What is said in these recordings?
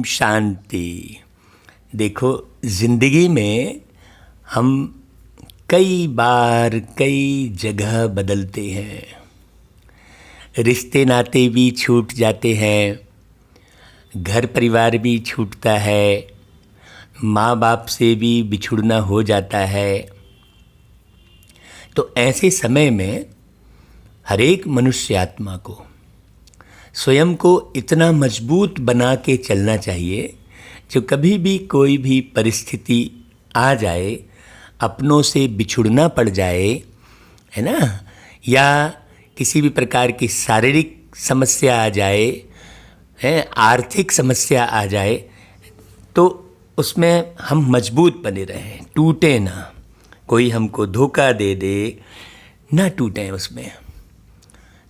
शांति। देखो, ज़िंदगी में हम कई बार कई जगह बदलते हैं, रिश्ते नाते भी छूट जाते हैं, घर परिवार भी छूटता है, माँ बाप से भी बिछुड़ना हो जाता है। तो ऐसे समय में हर एक मनुष्य आत्मा को स्वयं को इतना मजबूत बना के चलना चाहिए जो कभी भी कोई भी परिस्थिति आ जाए, अपनों से बिछुड़ना पड़ जाए, है ना, या किसी भी प्रकार की शारीरिक समस्या आ जाए, है, आर्थिक समस्या आ जाए, तो उसमें हम मजबूत बने रहें, टूटे ना। कोई हमको धोखा दे दे, ना टूटें उसमें।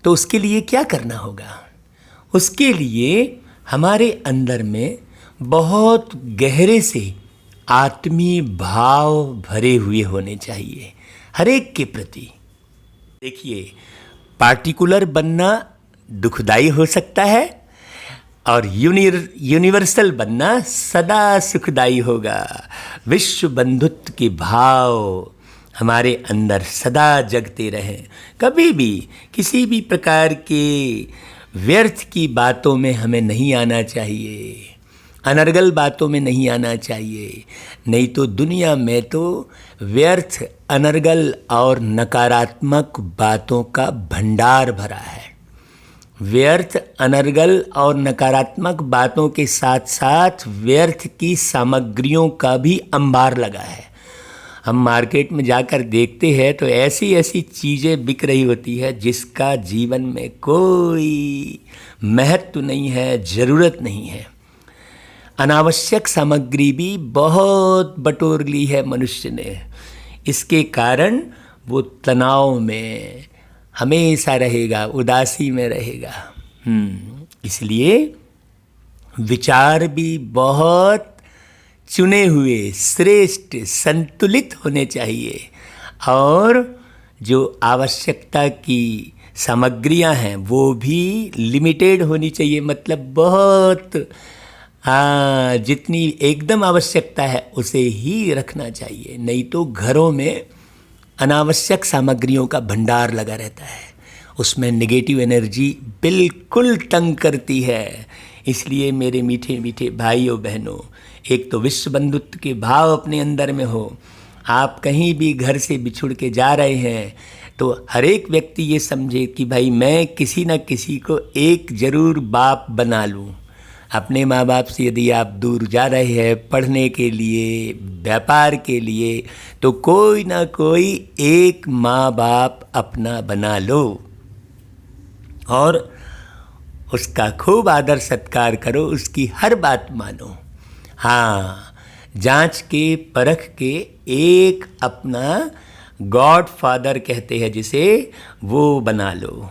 तो उसके लिए क्या करना होगा? उसके लिए हमारे अंदर में बहुत गहरे से आत्मीय भाव भरे हुए होने चाहिए हर एक के प्रति। देखिए, पार्टिकुलर बनना दुखदाई हो सकता है और यूनिवर्सल बनना सदा सुखदाई होगा। विश्व बंधुत्व के भाव हमारे अंदर सदा जगते रहें। कभी भी किसी भी प्रकार के व्यर्थ की बातों में हमें नहीं आना चाहिए, अनर्गल बातों में नहीं आना चाहिए। नहीं तो दुनिया में तो व्यर्थ, अनर्गल और नकारात्मक बातों का भंडार भरा है। व्यर्थ, अनर्गल और नकारात्मक बातों के साथ साथ व्यर्थ की सामग्रियों का भी अंबार लगा है। हम मार्केट में जाकर देखते हैं तो ऐसी ऐसी चीज़ें बिक रही होती है जिसका जीवन में कोई महत्व नहीं है, ज़रूरत नहीं है। अनावश्यक सामग्री भी बहुत बटोर ली है मनुष्य ने। इसके कारण वो तनाव में हमेशा रहेगा, उदासी में रहेगा। इसलिए विचार भी बहुत चुने हुए, श्रेष्ठ, संतुलित होने चाहिए और जो आवश्यकता की सामग्रियां हैं वो भी लिमिटेड होनी चाहिए। मतलब बहुत जितनी एकदम आवश्यकता है उसे ही रखना चाहिए। नहीं तो घरों में अनावश्यक सामग्रियों का भंडार लगा रहता है, उसमें नेगेटिव एनर्जी बिल्कुल तंग करती है। इसलिए मेरे मीठे मीठे भाइयों बहनों, एक तो विश्व बंधुत्व के भाव अपने अंदर में हो। आप कहीं भी घर से बिछुड़ के जा रहे हैं तो हर एक व्यक्ति ये समझे कि भाई मैं किसी न किसी को एक जरूर बाप बना लूँ। अपने माँ बाप से यदि आप दूर जा रहे हैं पढ़ने के लिए, व्यापार के लिए, तो कोई ना कोई एक माँ बाप अपना बना लो और उसका खूब आदर सत्कार करो, उसकी हर बात मानो। हाँ, जांच के परख के एक अपना गॉड फादर कहते हैं जिसे, वो बना लो।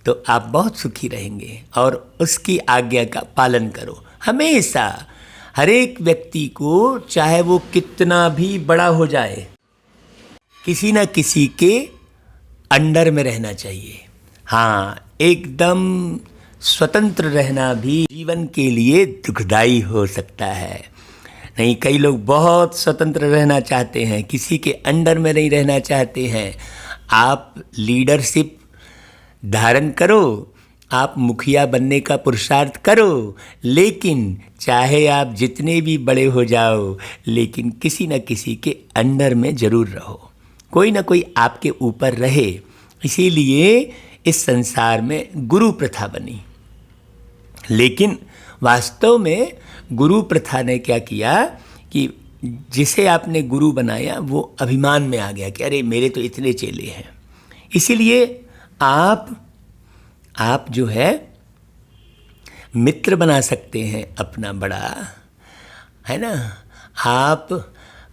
तो आप बहुत सुखी रहेंगे और उसकी आज्ञा का पालन करो। हमेशा हर एक व्यक्ति को, चाहे वो कितना भी बड़ा हो जाए, किसी न किसी के अंडर में रहना चाहिए। हाँ, एकदम स्वतंत्र रहना भी जीवन के लिए दुखदाई हो सकता है। नहीं, कई लोग बहुत स्वतंत्र रहना चाहते हैं, किसी के अंडर में नहीं रहना चाहते हैं। आप लीडरशिप धारण करो, आप मुखिया बनने का पुरुषार्थ करो, लेकिन चाहे आप जितने भी बड़े हो जाओ, लेकिन किसी न किसी के अंडर में ज़रूर रहो, कोई ना कोई आपके ऊपर रहे। इसीलिए इस संसार में गुरु प्रथा बनी। लेकिन वास्तव में गुरु प्रथा ने क्या किया कि जिसे आपने गुरु बनाया वो अभिमान में आ गया कि अरे मेरे तो इतने चेले हैं। इसीलिए आप जो है मित्र बना सकते हैं अपना बड़ा, है ना, आप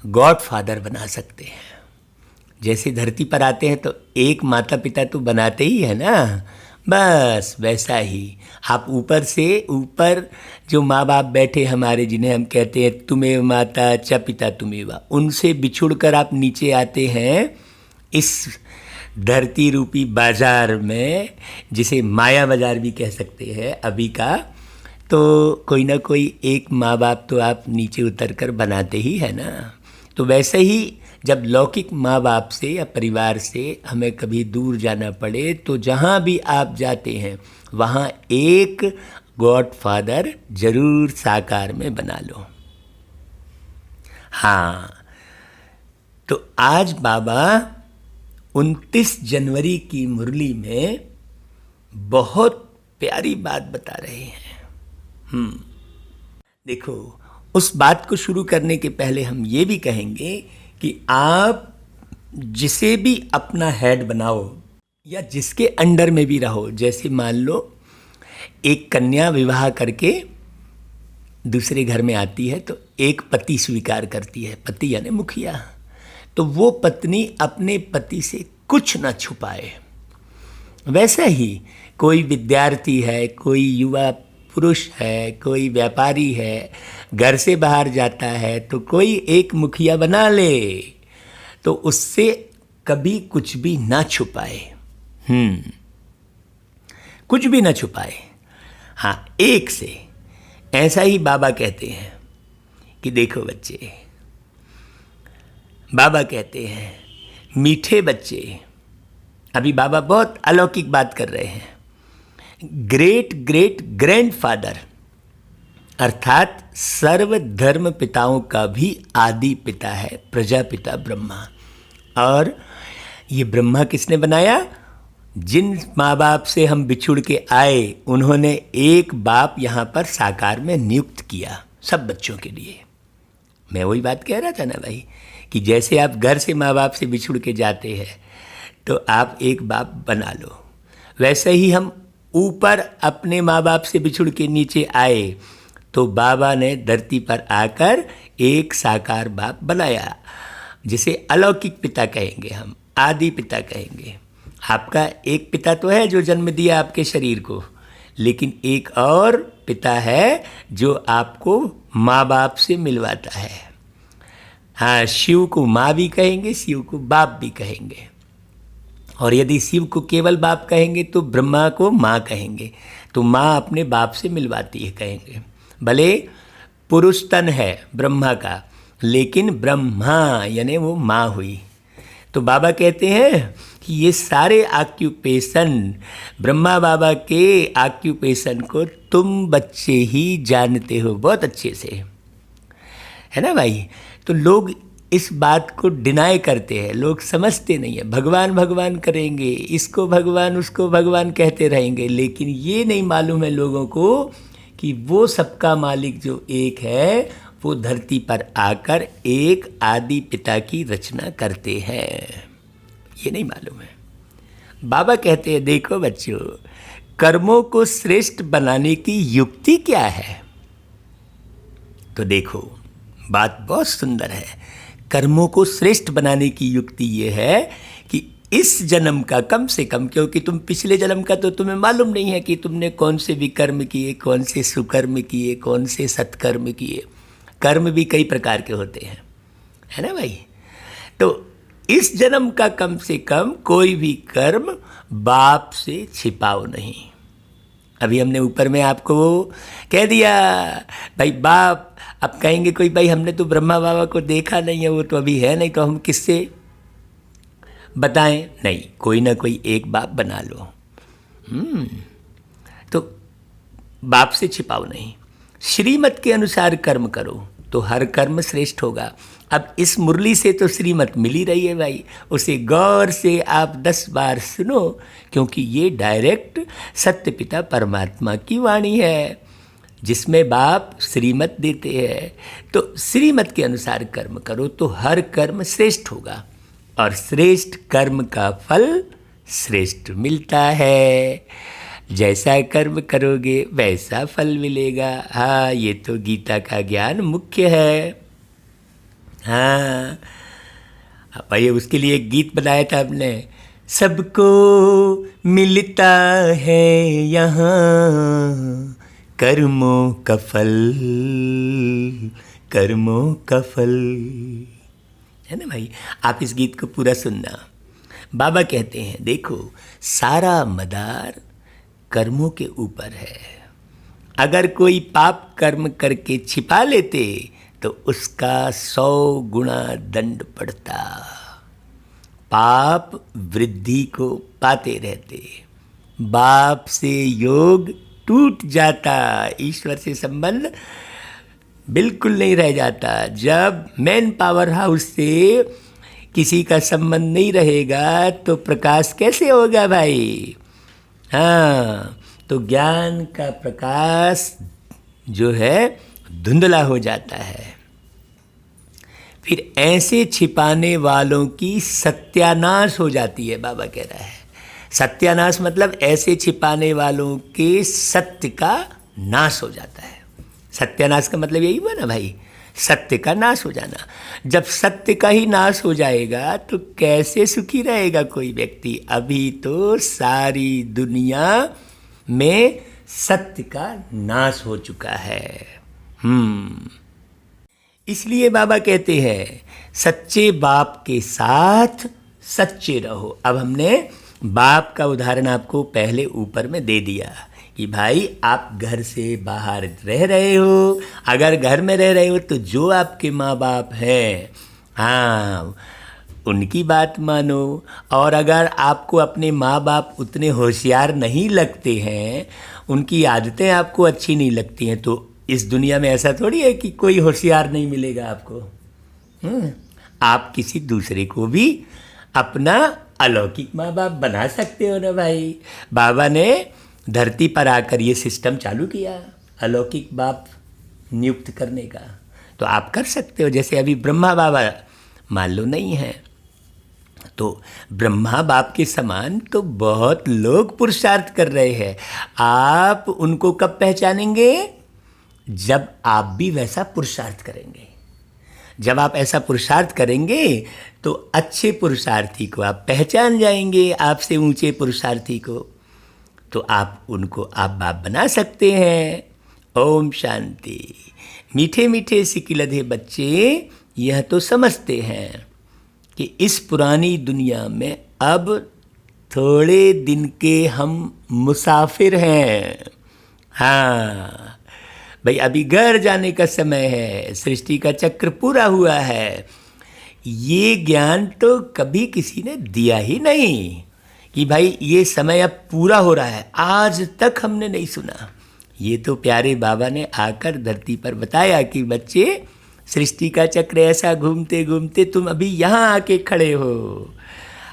गॉड फादर बना सकते हैं। जैसे धरती पर आते हैं तो एक माता पिता तो बनाते ही है ना, बस वैसा ही आप ऊपर से ऊपर जो माँ बाप बैठे हमारे, जिन्हें हम कहते हैं तुम्हें माता च पिता तुम्हें, उनसे बिछुड़ कर आप नीचे आते हैं इस धरती रूपी बाजार में, जिसे माया बाजार भी कह सकते हैं अभी का। तो कोई ना कोई एक माँ बाप तो आप नीचे उतर कर बनाते ही है ना। तो वैसे ही जब लौकिक माँ बाप से या परिवार से हमें कभी दूर जाना पड़े तो जहाँ भी आप जाते हैं वहाँ एक गॉड फादर जरूर साकार में बना लो। हाँ, तो आज बाबा 29 जनवरी की मुरली में बहुत प्यारी बात बता रहे हैं। देखो, उस बात को शुरू करने के पहले हम ये भी कहेंगे कि आप जिसे भी अपना हेड बनाओ या जिसके अंडर में भी रहो, जैसे मान लो एक कन्या विवाह करके दूसरे घर में आती है तो एक पति स्वीकार करती है, पति यानी मुखिया, तो वो पत्नी अपने पति से कुछ ना छुपाए। वैसे ही कोई विद्यार्थी है, कोई युवा पुरुष है, कोई व्यापारी है, घर से बाहर जाता है तो कोई एक मुखिया बना ले तो उससे कभी कुछ भी ना छुपाए। कुछ भी ना छुपाए। हाँ, एक से ऐसा ही बाबा कहते हैं कि देखो बच्चे, बाबा कहते हैं मीठे बच्चे, अभी बाबा बहुत अलौकिक बात कर रहे हैं। ग्रेट ग्रेट ग्रैंडफादर अर्थात सर्व धर्म पिताओं का भी आदि पिता है प्रजापिता ब्रह्मा। और ये ब्रह्मा किसने बनाया? जिन माँ बाप से हम बिछुड़ के आए उन्होंने एक बाप यहाँ पर साकार में नियुक्त किया सब बच्चों के लिए। मैं वही बात कह रहा था ना भाई, कि जैसे आप घर से माँ बाप से बिछुड़ के जाते हैं तो आप एक बाप बना लो, वैसे ही हम ऊपर अपने माँ बाप से बिछुड़ के नीचे आए तो बाबा ने धरती पर आकर एक साकार बाप बनाया, जिसे अलौकिक पिता कहेंगे, हम आदि पिता कहेंगे। आपका एक पिता तो है जो जन्म दिया आपके शरीर को, लेकिन एक और पिता है जो आपको माँ बाप से मिलवाता है। हाँ, शिव को माँ भी कहेंगे, शिव को बाप भी कहेंगे। और यदि शिव को केवल बाप कहेंगे तो ब्रह्मा को माँ कहेंगे। तो माँ अपने बाप से मिलवाती है कहेंगे। भले पुरुष तन है ब्रह्मा का, लेकिन ब्रह्मा यानी वो माँ हुई। तो बाबा कहते हैं कि ये सारे ऑक्यूपेशन, ब्रह्मा बाबा के ऑक्यूपेशन को तुम बच्चे ही जानते हो बहुत अच्छे से, है ना भाई। तो लोग इस बात को डिनाई करते हैं, लोग समझते नहीं है। भगवान भगवान करेंगे, इसको भगवान उसको भगवान कहते रहेंगे, लेकिन ये नहीं मालूम है लोगों को कि वो सबका मालिक जो एक है वो धरती पर आकर एक आदि पिता की रचना करते हैं। ये नहीं मालूम है। बाबा कहते हैं देखो बच्चों, कर्मों को श्रेष्ठ बनाने की युक्ति क्या है? तो देखो, बात बहुत सुंदर है। कर्मों को श्रेष्ठ बनाने की युक्ति ये है कि इस जन्म का कम से कम, क्योंकि तुम पिछले जन्म का तो तुम्हें मालूम नहीं है कि तुमने कौन से विकर्म किए, कौन से सुकर्म किए, कौन से सत्कर्म किए। कर्म भी कई प्रकार के होते हैं, है ना भाई। तो इस जन्म का कम से कम कोई भी कर्म बाप से छिपाओ नहीं। अभी हमने ऊपर में आपको कह दिया भाई बाप, अब कहेंगे कोई भाई हमने तो ब्रह्मा बाबा को देखा नहीं है, वो तो अभी है नहीं, तो हम किससे बताएं? नहीं, कोई ना कोई एक बाप बना लो। तो बाप से छिपाओ नहीं, श्रीमत के अनुसार कर्म करो तो हर कर्म श्रेष्ठ होगा। अब इस मुरली से तो श्रीमत मिल ही रही है भाई, उसे गौर से आप 10 बार सुनो, क्योंकि ये डायरेक्ट सत्य पिता परमात्मा की वाणी है जिसमें बाप श्रीमत देते हैं। तो श्रीमत के अनुसार कर्म करो तो हर कर्म श्रेष्ठ होगा, और श्रेष्ठ कर्म का फल श्रेष्ठ मिलता है। जैसा कर्म करोगे वैसा फल मिलेगा। हाँ, ये तो गीता का ज्ञान मुख्य है। हाँ भाई, उसके लिए एक गीत बनाया था हमने, सबको मिलता है यहाँ कर्मों का फल, कर्मों का फल, है ना भाई। आप इस गीत को पूरा सुनना। बाबा कहते हैं देखो, सारा मदार कर्मों के ऊपर है। अगर कोई पाप कर्म करके छिपा लेते तो उसका 100 गुना दंड पड़ता। पाप वृद्धि को पाते रहते, बाप से योग टूट जाता, ईश्वर से संबंध बिल्कुल नहीं रह जाता। जब मैन पावर हाउस से किसी का संबंध नहीं रहेगा तो प्रकाश कैसे होगा भाई? हाँ, तो ज्ञान का प्रकाश जो है धुंधला हो जाता है। फिर ऐसे छिपाने वालों की सत्यानाश हो जाती है, बाबा कह रहा है। सत्यानाश मतलब ऐसे छिपाने वालों के सत्य का नाश हो जाता है। सत्यानाश का मतलब यही हुआ ना भाई, सत्य का नाश हो जाना। जब सत्य का ही नाश हो जाएगा तो कैसे सुखी रहेगा कोई व्यक्ति? अभी तो सारी दुनिया में सत्य का नाश हो चुका है। इसलिए बाबा कहते हैं सच्चे बाप के साथ सच्चे रहो। अब हमने बाप का उदाहरण आपको पहले ऊपर में दे दिया कि भाई आप घर से बाहर रह रहे हो, अगर घर में रह रहे हो तो जो आपके माँ बाप हैं, हाँ, उनकी बात मानो। और अगर आपको अपने माँ बाप उतने होशियार नहीं लगते हैं, उनकी आदतें आपको अच्छी नहीं लगती हैं, तो इस दुनिया में ऐसा थोड़ी है कि कोई होशियार नहीं मिलेगा आपको। आप किसी दूसरे को भी अपना अलौकिक माँ बाप बना सकते हो ना भाई। बाबा ने धरती पर आकर ये सिस्टम चालू किया अलौकिक बाप नियुक्त करने का, तो आप कर सकते हो। जैसे अभी ब्रह्मा बाबा मान लो नहीं है, तो ब्रह्मा बाप के समान तो बहुत लोग पुरुषार्थ कर रहे हैं। आप उनको कब पहचानेंगे? जब आप भी वैसा पुरुषार्थ करेंगे। जब आप ऐसा पुरुषार्थ करेंगे तो अच्छे पुरुषार्थी को आप पहचान जाएंगे, आपसे ऊंचे पुरुषार्थी को, तो आप उनको आप बाप बना सकते हैं। ओम शांति। मीठे मीठे सिकिलधे बच्चे यह तो समझते हैं कि इस पुरानी दुनिया में अब थोड़े दिन के हम मुसाफिर हैं। हाँ भाई, अभी घर जाने का समय है, सृष्टि का चक्र पूरा हुआ है। ये ज्ञान तो कभी किसी ने दिया ही नहीं कि भाई ये समय अब पूरा हो रहा है, आज तक हमने नहीं सुना। ये तो प्यारे बाबा ने आकर धरती पर बताया कि बच्चे, सृष्टि का चक्र ऐसा घूमते घूमते तुम अभी यहाँ आके खड़े हो।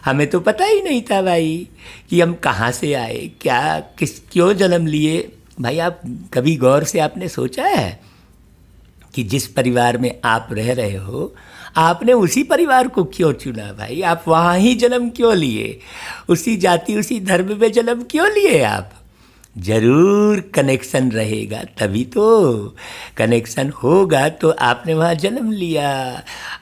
हमें तो पता ही नहीं था भाई कि हम कहाँ से आए, क्या क्यों जन्म लिए। भाई आप कभी गौर से आपने सोचा है कि जिस परिवार में आप रह रहे हो, आपने उसी परिवार को क्यों चुना भाई? आप वहाँ ही जन्म क्यों लिए? उसी जाति उसी धर्म में जन्म क्यों लिए आप? जरूर कनेक्शन रहेगा, तभी तो कनेक्शन होगा तो आपने वहाँ जन्म लिया।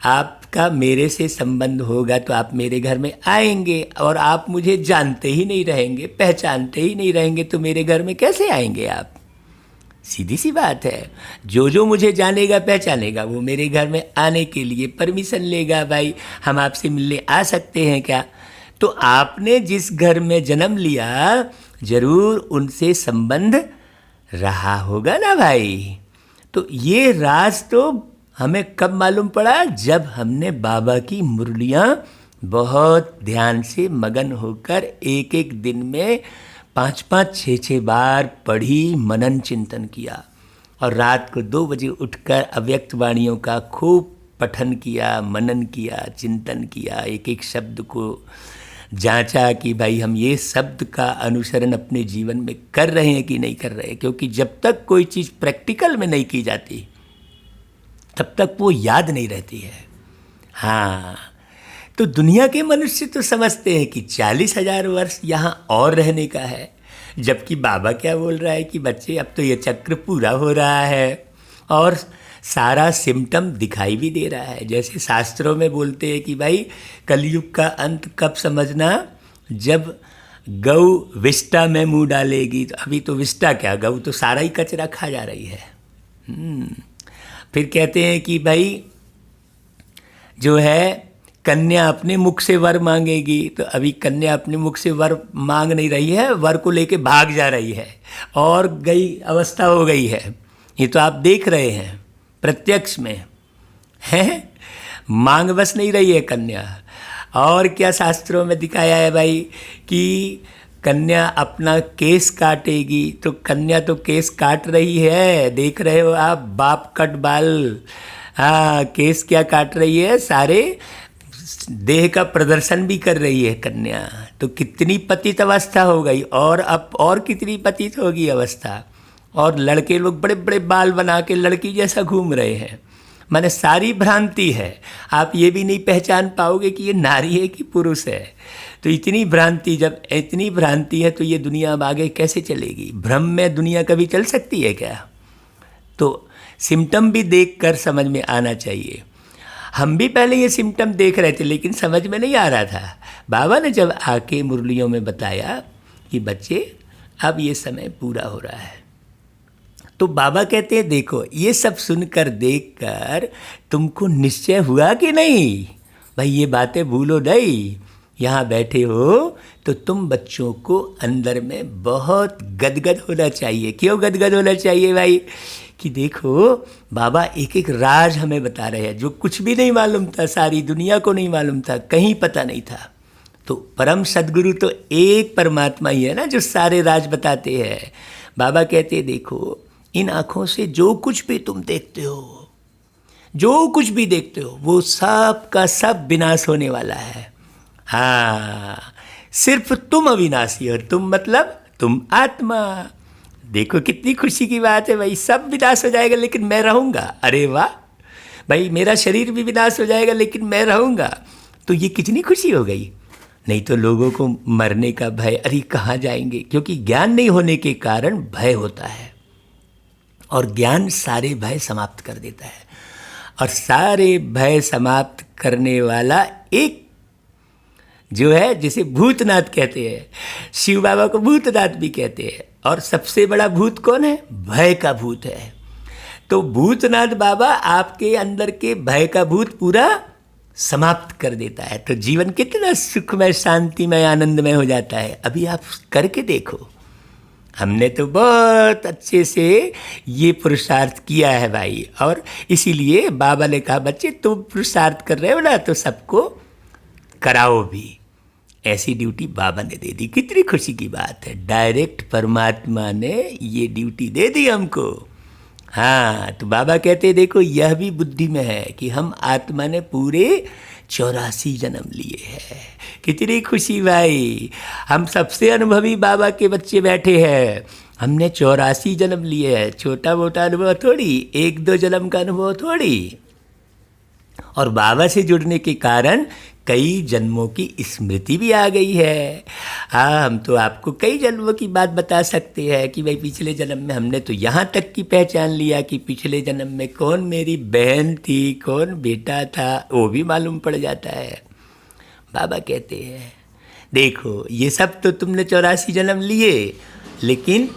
आपका मेरे से संबंध होगा तो आप मेरे घर में आएंगे, और आप मुझे जानते ही नहीं रहेंगे, पहचानते ही नहीं रहेंगे तो मेरे घर में कैसे आएंगे आप? सीधी सी बात है। जो जो मुझे जानेगा पहचानेगा वो मेरे घर में आने के लिए परमिशन लेगा। भाई हम आपसे मिलने आ सकते हैं क्या? तो आपने जिस घर में जन्म लिया जरूर उनसे संबंध रहा होगा ना भाई। तो ये राज तो हमें कब मालूम पड़ा? जब हमने बाबा की मुरलियाँ बहुत ध्यान से मगन होकर एक एक दिन में 5-5, 6-6 बार पढ़ी, मनन चिंतन किया, और रात को 2 बजे उठकर अव्यक्त वाणियों का खूब पठन किया, मनन किया, चिंतन किया, एक एक शब्द को जांचा कि भाई हम ये शब्द का अनुसरण अपने जीवन में कर रहे हैं कि नहीं कर रहे हैं। क्योंकि जब तक कोई चीज़ प्रैक्टिकल में नहीं की जाती तब तक वो याद नहीं रहती है। हाँ, तो दुनिया के मनुष्य तो समझते हैं कि 40,000 वर्ष यहाँ और रहने का है, जबकि बाबा क्या बोल रहा है कि बच्चे अब तो ये चक्र पूरा हो रहा है और सारा सिम्टम दिखाई भी दे रहा है। जैसे शास्त्रों में बोलते हैं कि भाई कलयुग का अंत कब समझना? जब गौ विष्टा में मुंह डालेगी। तो अभी तो विष्टा क्या, गौ तो सारा ही कचरा खा जा रही है। फिर कहते हैं कि भाई जो है कन्या अपने मुख से वर मांगेगी, तो अभी कन्या अपने मुख से वर मांग नहीं रही है, वर को लेके भाग जा रही है और गई अवस्था हो गई है। ये तो आप देख रहे हैं प्रत्यक्ष में, है मांग बस नहीं रही है कन्या। और क्या शास्त्रों में दिखाया है भाई कि कन्या अपना केस काटेगी, तो कन्या तो केस काट रही है, देख रहे हो आप, बाप कट बाल। हाँ, केस क्या काट रही है, सारे देह का प्रदर्शन भी कर रही है कन्या। तो कितनी पतित अवस्था हो गई, और अब और कितनी पतित होगी अवस्था। और लड़के लोग बड़े बड़े बाल बना के लड़की जैसा घूम रहे हैं। माने सारी भ्रांति है, आप ये भी नहीं पहचान पाओगे कि ये नारी है कि पुरुष है। तो इतनी भ्रांति, जब इतनी भ्रांति है तो ये दुनिया अब आगे कैसे चलेगी? भ्रम में दुनिया कभी चल सकती है क्या? तो सिम्टम भी देखकर समझ में आना चाहिए। हम भी पहले ये सिम्टम देख रहे थे लेकिन समझ में नहीं आ रहा था। बाबा ने जब आके मुरलियों में बताया कि बच्चे अब ये समय पूरा हो रहा है, तो बाबा कहते हैं देखो ये सब सुनकर देखकर तुमको निश्चय हुआ कि नहीं? भाई ये बातें भूलो नहीं। यहाँ बैठे हो तो तुम बच्चों को अंदर में बहुत गदगद होना चाहिए। क्यों गदगद होना चाहिए भाई? कि देखो बाबा एक एक राज हमें बता रहे हैं जो कुछ भी नहीं मालूम था, सारी दुनिया को नहीं मालूम था, कहीं पता नहीं था। तो परम सद्गुरु तो एक परमात्मा ही है ना जो सारे राज बताते हैं। बाबा कहते हैं देखो इन आँखों से जो कुछ भी तुम देखते हो, जो कुछ भी देखते हो, वो सब का सब विनाश होने वाला है। हाँ, सिर्फ तुम अविनाशी हो। तुम मतलब तुम आत्मा। देखो कितनी खुशी की बात है भाई, सब विनाश हो जाएगा लेकिन मैं रहूँगा। अरे वाह भाई, मेरा शरीर भी विनाश हो जाएगा लेकिन मैं रहूँगा। तो ये कितनी खुशी हो गई। नहीं तो लोगों को मरने का भय, अरे कहाँ जाएंगे, क्योंकि ज्ञान नहीं होने के कारण भय होता है और ज्ञान सारे भय समाप्त कर देता है। और सारे भय समाप्त करने वाला एक जो है, जिसे भूतनाथ कहते हैं, शिव बाबा को भूतनाथ भी कहते हैं। और सबसे बड़ा भूत कौन है? भय का भूत है। तो भूतनाथ बाबा आपके अंदर के भय का भूत पूरा समाप्त कर देता है। तो जीवन कितना सुखमय, शांतिमय, आनंदमय हो जाता है। अभी आप करके देखो। हमने तो बहुत अच्छे से ये पुरुषार्थ किया है भाई। और इसीलिए बाबा ने कहा बच्चे तुम पुरुषार्थ कर रहे हो ना, तो सबको कराओ भी। ऐसी ड्यूटी बाबा ने दे दी। कितनी खुशी की बात है, डायरेक्ट परमात्मा ने ये ड्यूटी दे दी हमको। हाँ, तो बाबा कहते देखो यह भी बुद्धि में है कि हम आत्मा ने पूरे 84 जन्म लिए हैं। कितनी खुशी भाई, हम सबसे अनुभवी बाबा के बच्चे बैठे हैं। हमने 84 जन्म लिए हैं। छोटा मोटा अनुभव थोड़ी, 1-2 जन्म का अनुभव थोड़ी। और बाबा से जुड़ने के कारण कई जन्मों की स्मृति भी आ गई है। हाँ, हम तो आपको कई जन्मों की बात बता सकते हैं कि भाई पिछले जन्म में हमने तो यहाँ तक की पहचान लिया कि पिछले जन्म में कौन मेरी बहन थी, कौन बेटा था, वो भी मालूम पड़ जाता है। बाबा कहते हैं देखो ये सब तो तुमने 84 जन्म लिए, लेकिन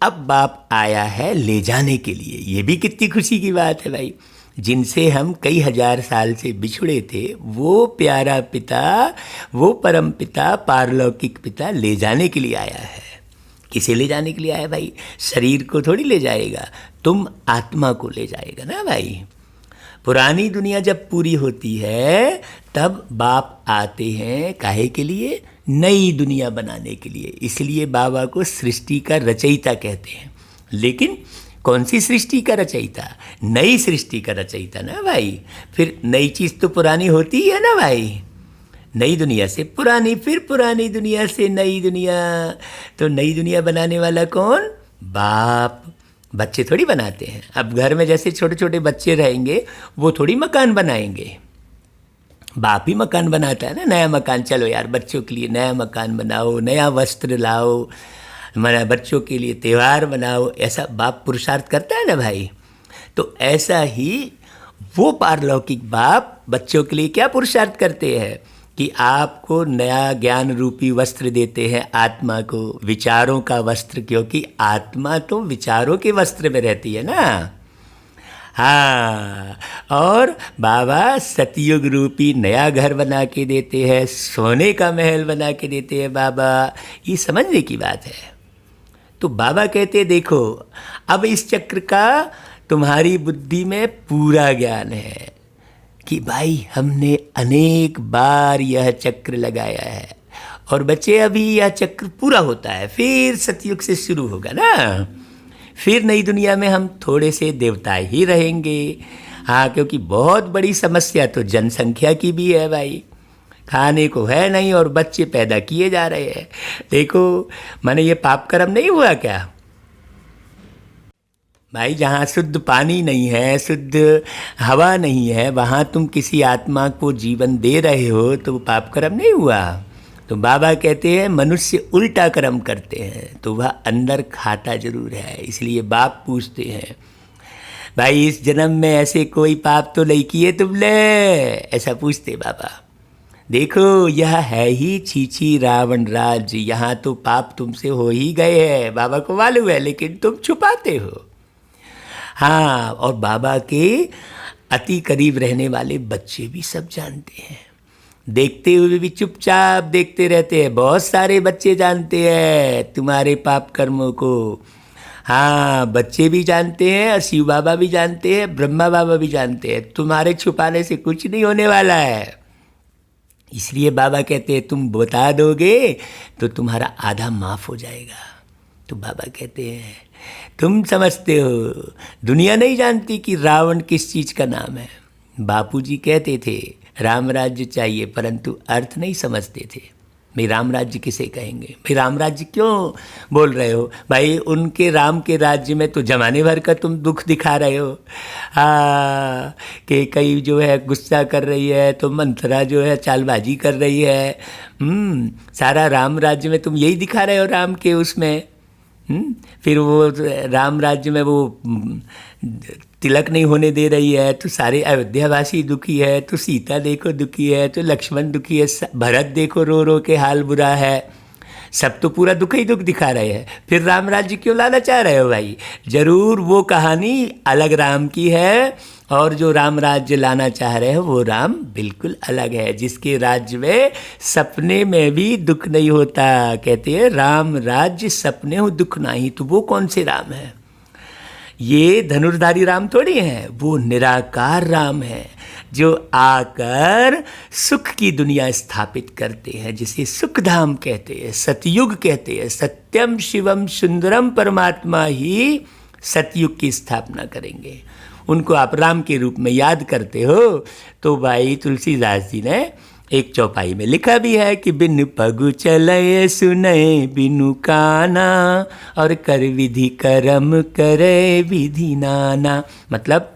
अब बाप आया है ले जाने के लिए। ये भी कितनी खुशी की बात है भाई। जिनसे हम कई हजार साल से बिछड़े थे, वो प्यारा पिता, वो परम पिता, पारलौकिक पिता ले जाने के लिए आया है। किसे ले जाने के लिए आया भाई? शरीर को थोड़ी ले जाएगा, तुम आत्मा को ले जाएगा ना भाई। पुरानी दुनिया जब पूरी होती है तब बाप आते हैं, काहे के लिए? नई दुनिया बनाने के लिए। इसलिए बाबा को सृष्टि का रचयिता कहते हैं। लेकिन कौन सी सृष्टि का रचयिता? नई सृष्टि का रचयिता ना भाई। फिर नई चीज़ तो पुरानी होती ही है ना भाई। नई दुनिया से पुरानी, फिर पुरानी दुनिया से नई दुनिया। तो नई दुनिया बनाने वाला कौन? बाप। बच्चे थोड़ी बनाते हैं। अब घर में जैसे छोटे छोटे बच्चे रहेंगे, वो थोड़ी मकान बनाएंगे। बाप ही मकान बनाता है ना, नया मकान। चलो यार बच्चों के लिए नया मकान बनाओ, नया वस्त्र लाओ, हमारा बच्चों के लिए त्यौहार बनाओ, ऐसा बाप पुरुषार्थ करता है ना भाई। तो ऐसा ही वो पारलौकिक बाप बच्चों के लिए क्या पुरुषार्थ करते हैं कि आपको नया ज्ञान रूपी वस्त्र देते हैं, आत्मा को विचारों का वस्त्र, क्योंकि आत्मा तो विचारों के वस्त्र में रहती है ना। हाँ, और बाबा सतयुग रूपी नया घर बना के देते हैं, सोने का महल बना के देते हैं बाबा। ये समझने की बात है। तो बाबा कहते देखो, अब इस चक्र का तुम्हारी बुद्धि में पूरा ज्ञान है कि भाई हमने अनेक बार यह चक्र लगाया है और बच्चे अभी यह चक्र पूरा होता है, फिर सतयुग से शुरू होगा ना, फिर नई दुनिया में हम थोड़े से देवता ही रहेंगे। हाँ, क्योंकि बहुत बड़ी समस्या तो जनसंख्या की भी है भाई, खाने को है नहीं और बच्चे पैदा किए जा रहे हैं। देखो, माने ये पाप कर्म नहीं हुआ क्या भाई? जहाँ शुद्ध पानी नहीं है, शुद्ध हवा नहीं है, वहाँ तुम किसी आत्मा को जीवन दे रहे हो, तो पाप कर्म नहीं हुआ? तो बाबा कहते हैं मनुष्य उल्टा कर्म करते हैं तो वह अंदर खाता जरूर है। इसलिए बाप पूछते हैं, भाई इस जन्म में ऐसे कोई पाप तो नहीं किए तुमने? ऐसा पूछते बाबा। देखो, यह है ही छीछी रावण राज्य, यहाँ तो पाप तुमसे हो ही गए हैं, बाबा को मालूम है, लेकिन तुम छुपाते हो। हाँ, और बाबा के अति करीब रहने वाले बच्चे भी सब जानते हैं, देखते हुए भी चुपचाप देखते रहते हैं। बहुत सारे बच्चे जानते हैं तुम्हारे पाप कर्मों को। हाँ, बच्चे भी जानते हैं और शिव बाबा भी जानते हैं, ब्रह्मा बाबा भी जानते हैं। तुम्हारे छुपाने से कुछ नहीं होने वाला है। इसलिए बाबा कहते हैं तुम बता दोगे तो तुम्हारा आधा माफ हो जाएगा। तो बाबा कहते हैं तुम समझते हो, दुनिया नहीं जानती कि रावण किस चीज़ का नाम है। बापूजी कहते थे राम राज्य चाहिए, परंतु अर्थ नहीं समझते थे। भाई राम राज्य किसे कहेंगे? भाई राम राज्य क्यों बोल रहे हो भाई? उनके राम के राज्य में तो जमाने भर का तुम दुख दिखा रहे हो। हाँ, कि कई जो है गुस्सा कर रही है, तो मंथरा जो है चालबाजी कर रही है। सारा राम राज्य में तुम यही दिखा रहे हो राम के उसमें। फिर वो राम राज्य में वो तिलक नहीं होने दे रही है, तो सारे अयोध्यावासी दुखी है, तो सीता देखो दुखी है, तो लक्ष्मण दुखी है, भरत देखो रो रो के हाल बुरा है। सब तो पूरा दुख ही दुख दिखा रहे हैं, फिर राम राज्य क्यों लाना चाह रहे हो भाई? जरूर वो कहानी अलग राम की है, और जो राम राज्य लाना चाह रहे हो वो राम बिल्कुल अलग है, जिसके राज्य में सपने में भी दुख नहीं होता। कहते हैं राम राज्य सपने हो दुख नहीं। तो वो कौन से राम है? ये धनुर्धारी राम थोड़ी हैं, वो निराकार राम है, जो आकर सुख की दुनिया स्थापित करते हैं, जिसे सुखधाम कहते हैं, सतयुग कहते हैं। सत्यम शिवम सुंदरम परमात्मा ही सतयुग की स्थापना करेंगे। उनको आप राम के रूप में याद करते हो। तो भाई तुलसीदास जी ने एक चौपाई में लिखा भी है कि बिन पगु चलय सुनय बिनु काना, और कर विधि करम करे विधि नाना। मतलब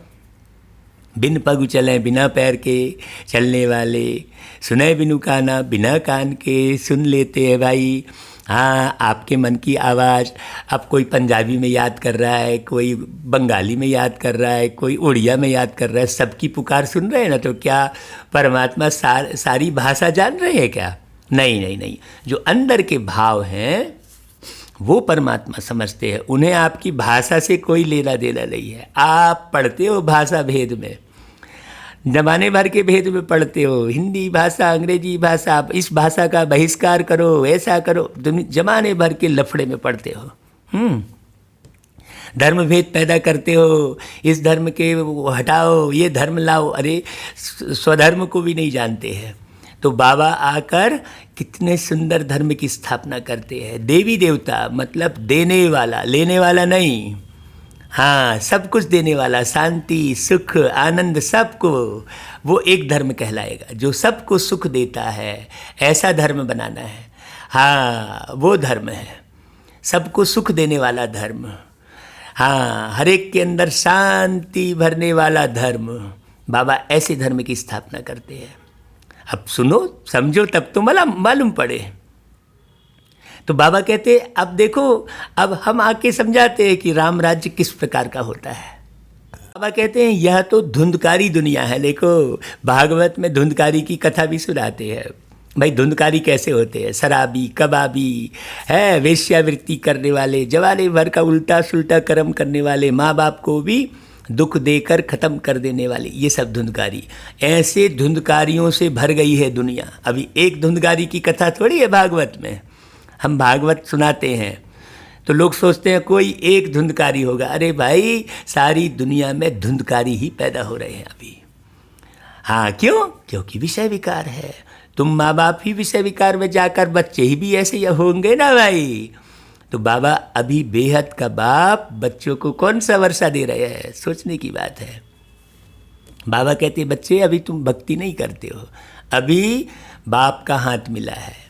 बिन पगु चलें, बिना पैर के चलने वाले, सुनय बिनु काना, बिना कान के सुन लेते हैं भाई। हाँ, आपके मन की आवाज़ अब कोई पंजाबी में याद कर रहा है, कोई बंगाली में याद कर रहा है, कोई उड़िया में याद कर रहा है, सबकी पुकार सुन रहे हैं ना। तो क्या परमात्मा सारी भाषा जान रहे हैं क्या? नहीं नहीं नहीं, जो अंदर के भाव हैं वो परमात्मा समझते हैं, उन्हें आपकी भाषा से कोई लेना देना नहीं है। आप पढ़ते हो भाषा भेद में, जमाने भर के भेद में पढ़ते हो, हिंदी भाषा, अंग्रेजी भाषा, आप इस भाषा का बहिष्कार करो, ऐसा करो, जमाने भर के लफड़े में पढ़ते हो। धर्म भेद पैदा करते हो, इस धर्म के वो हटाओ, ये धर्म लाओ। अरे स्वधर्म को भी नहीं जानते हैं। तो बाबा आकर कितने सुंदर धर्म की स्थापना करते हैं। देवी देवता मतलब देने वाला, लेने वाला नहीं। हाँ, सब कुछ देने वाला, शांति, सुख, आनंद, सबको, वो एक धर्म कहलाएगा जो सबको सुख देता है। ऐसा धर्म बनाना है। हाँ, वो धर्म है, सबको सुख देने वाला धर्म। हाँ, हर एक के अंदर शांति भरने वाला धर्म। बाबा ऐसे धर्म की स्थापना करते हैं। अब सुनो, समझो, तब तो मालूम पड़े। तो बाबा कहते अब देखो, अब हम आके समझाते हैं कि राम राज्य किस प्रकार का होता है। बाबा कहते हैं यह तो धुंधकारी दुनिया है। देखो, भागवत में धुंधकारी की कथा भी सुनाते हैं। भाई धुंधकारी कैसे होते हैं? शराबी, कबाबी है, वेश्यावृत्ति करने वाले, जवाने भर का उल्टा सुल्टा कर्म करने वाले, माँ बाप को भी दुख देकर ख़त्म कर देने वाली, ये सब धुंधकारी। ऐसे धुंधकारियों से भर गई है दुनिया। अभी एक धुंधकारी की कथा थोड़ी है भागवत में। हम भागवत सुनाते हैं तो लोग सोचते हैं कोई एक धुंधकारी होगा। अरे भाई, सारी दुनिया में धुंधकारी ही पैदा हो रहे हैं अभी। हाँ, क्यों? क्योंकि विषय विकार है। तुम माँ बाप ही विषय विकार में जाकर बच्चे ही भी ऐसे ही होंगे ना भाई। तो बाबा अभी बेहद का बाप बच्चों को कौन सा वर्षा दे रहे हैं, सोचने की बात है। बाबा कहते हैं बच्चे अभी तुम भक्ति नहीं करते हो, अभी बाप का हाथ मिला है।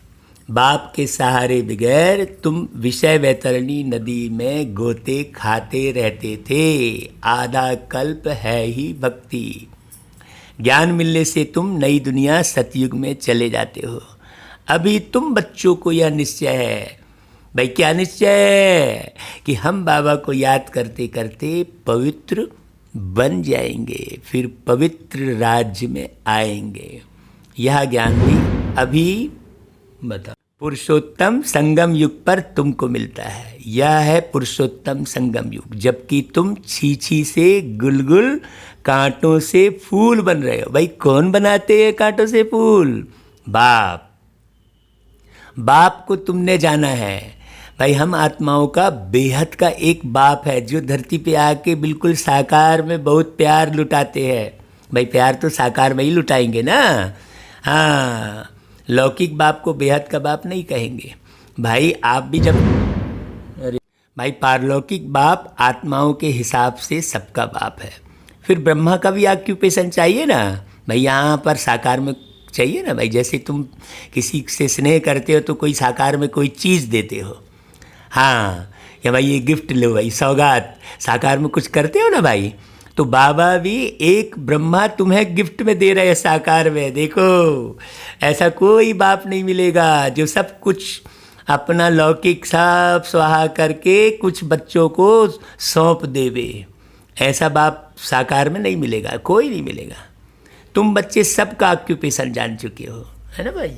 बाप के सहारे बगैर तुम विषय वैतरणी नदी में गोते खाते रहते थे। आधा कल्प है ही भक्ति। ज्ञान मिलने से तुम नई दुनिया सतयुग में चले जाते हो। अभी तुम बच्चों को यह निश्चय है, भाई क्या निश्चय है, कि हम बाबा को याद करते करते पवित्र बन जाएंगे, फिर पवित्र राज्य में आएंगे। यह ज्ञान भी अभी बता पुरुषोत्तम संगम युग पर तुमको मिलता है। यह है पुरुषोत्तम संगम युग, जबकि तुम छीछी से गुलगुल कांटों से फूल बन रहे हो। भाई कौन बनाते हैं कांटों से फूल? बाप। बाप को तुमने जाना है। भाई हम आत्माओं का बेहद का एक बाप है जो धरती पे आके बिल्कुल साकार में बहुत प्यार लुटाते हैं। भाई प्यार तो साकार में ही लुटाएंगे ना। हाँ, लौकिक बाप को बेहद का बाप नहीं कहेंगे। भाई आप भी जब, अरे भाई पारलौकिक बाप आत्माओं के हिसाब से सबका बाप है। फिर ब्रह्मा का भी ऑक्यूपेशन चाहिए ना भाई, यहाँ पर साकार में चाहिए ना भाई। जैसे तुम किसी से स्नेह करते हो तो कोई साकार में कोई चीज़ देते हो। हाँ, या भाई ये गिफ्ट लो भाई, सौगात, साकार में कुछ करते हो ना भाई। तो बाबा भी एक ब्रह्मा तुम्हें गिफ्ट में दे रहे हैं साकार में। देखो ऐसा कोई बाप नहीं मिलेगा जो सब कुछ अपना लौकिक सब स्वाहा करके कुछ बच्चों को सौंप देवे। ऐसा बाप साकार में नहीं मिलेगा, कोई नहीं मिलेगा। तुम बच्चे सबका ऑक्यूपेशन जान चुके हो, है ना भाई।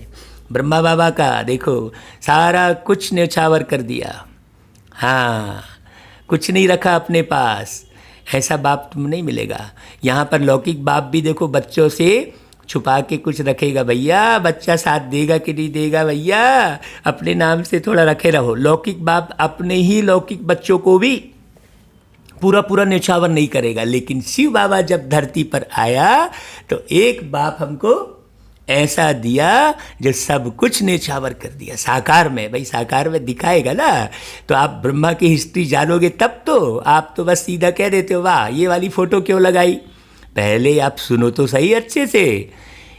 ब्रह्मा बाबा का देखो सारा कुछ न्यौछावर कर दिया। हाँ, कुछ नहीं रखा अपने पास। ऐसा बाप तुम नहीं मिलेगा। यहाँ पर लौकिक बाप भी देखो बच्चों से छुपा के कुछ रखेगा। भैया बच्चा साथ देगा कि नहीं देगा, भैया अपने नाम से थोड़ा रखे रहो। लौकिक बाप अपने ही लौकिक बच्चों को भी पूरा पूरा न्यौछावर नहीं करेगा। लेकिन शिव बाबा जब धरती पर आया तो एक बाप हमको ऐसा दिया जो सब कुछ न्यौछावर कर दिया साकार में। भाई साकार में दिखाएगा ना तो आप ब्रह्मा की हिस्ट्री जानोगे तब तो। आप तो बस सीधा कह देते हो वाह ये वाली फ़ोटो क्यों लगाई। पहले आप सुनो तो सही अच्छे से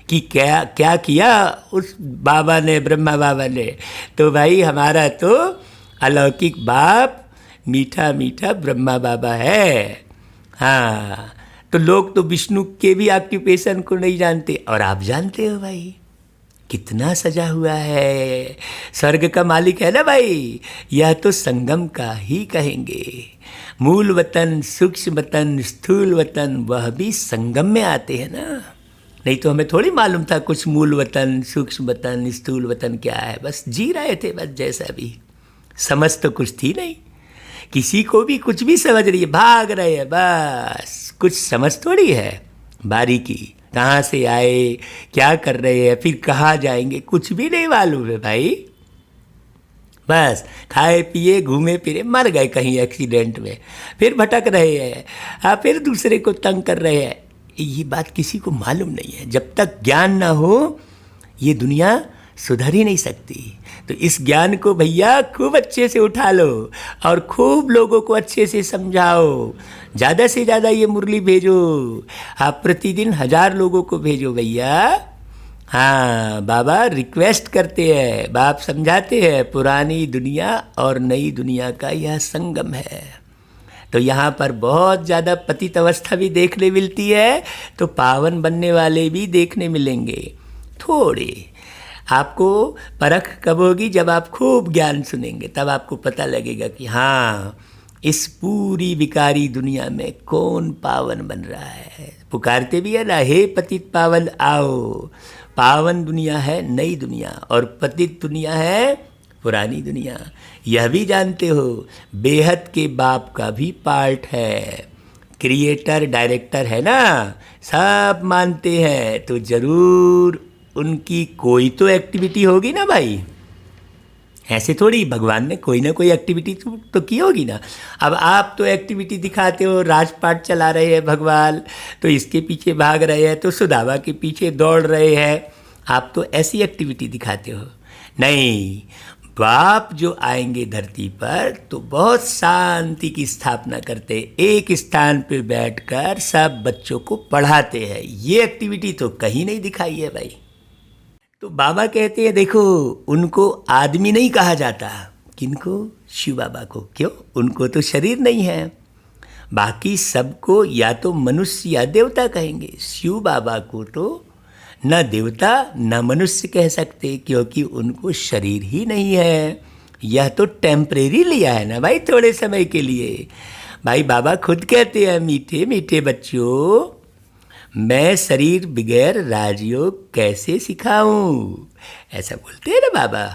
कि क्या क्या किया उस बाबा ने, ब्रह्मा बाबा ने। तो भाई हमारा तो अलौकिक बाप मीठा मीठा ब्रह्मा बाबा है। हाँ, तो लोग तो विष्णु के भी ऑक्यूपेशन को नहीं जानते और आप जानते हो भाई कितना सजा हुआ है। स्वर्ग का मालिक है ना भाई। यह तो संगम का ही कहेंगे। मूल वतन, सूक्ष्म वतन, स्थूल वतन, वह भी संगम में आते हैं ना। नहीं तो हमें थोड़ी मालूम था कुछ मूल वतन, सूक्ष्म वतन, स्थूल वतन क्या है। बस जी रहे थे बस, जैसा भी। समझ तो कुछ थी नहीं, किसी को भी कुछ भी समझ रही है, भाग रहे हैं बस। कुछ समझ थोड़ी है बारीकी, कहाँ से आए, क्या कर रहे हैं, फिर कहाँ जाएंगे, कुछ भी नहीं मालूम है भाई। बस खाए पिए घूमे फिरे मर गए कहीं एक्सीडेंट में, फिर भटक रहे हैं। हाँ, फिर दूसरे को तंग कर रहे हैं। ये बात किसी को मालूम नहीं है। जब तक ज्ञान ना हो ये दुनिया सुधर ही नहीं सकती। तो इस ज्ञान को भैया खूब अच्छे से उठा लो और खूब लोगों को अच्छे से समझाओ। ज़्यादा से ज़्यादा ये मुरली भेजो। आप प्रतिदिन 1000 लोगों को भेजो भैया। हाँ, बाबा रिक्वेस्ट करते हैं, बाप समझाते हैं पुरानी दुनिया और नई दुनिया का यह संगम है। तो यहाँ पर बहुत ज़्यादा पतित अवस्था भी देखने मिलती है, तो पावन बनने वाले भी देखने मिलेंगे। थोड़े आपको परख कब होगी, जब आप खूब ज्ञान सुनेंगे, तब आपको पता लगेगा कि हाँ इस पूरी विकारी दुनिया में कौन पावन बन रहा है। पुकारते भी है ना, हे पतित पावन आओ। पावन दुनिया है नई दुनिया और पतित दुनिया है पुरानी दुनिया। यह भी जानते हो बेहद के बाप का भी पार्ट है। क्रिएटर डायरेक्टर है ना, सब मानते हैं, तो ज़रूर उनकी कोई तो एक्टिविटी होगी ना भाई। ऐसे थोड़ी भगवान ने कोई ना कोई एक्टिविटी तो की होगी ना। अब आप तो एक्टिविटी दिखाते हो, राजपाट चला रहे हैं भगवान, तो इसके पीछे भाग रहे हैं, तो सुदामा के पीछे दौड़ रहे हैं, आप तो ऐसी एक्टिविटी दिखाते हो। नहीं, बाप जो आएंगे धरती पर तो बहुत शांति की स्थापना करते, एक स्थान पे बैठकर सब बच्चों को पढ़ाते हैं। ये एक्टिविटी तो कहीं नहीं दिखाई है भाई। तो बाबा कहते हैं देखो, उनको आदमी नहीं कहा जाता। किनको? शिव बाबा को। क्यों? उनको तो शरीर नहीं है। बाकी सबको या तो मनुष्य या देवता कहेंगे, शिव बाबा को तो न देवता न मनुष्य कह सकते, क्योंकि उनको शरीर ही नहीं है। यह तो टेम्परेरी लिया है ना भाई, थोड़े समय के लिए। भाई बाबा खुद कहते हैं, मीठे मीठे बच्चों, मैं शरीर बगैर राजयोग कैसे सिखाऊं, ऐसा बोलते हैं ना बाबा।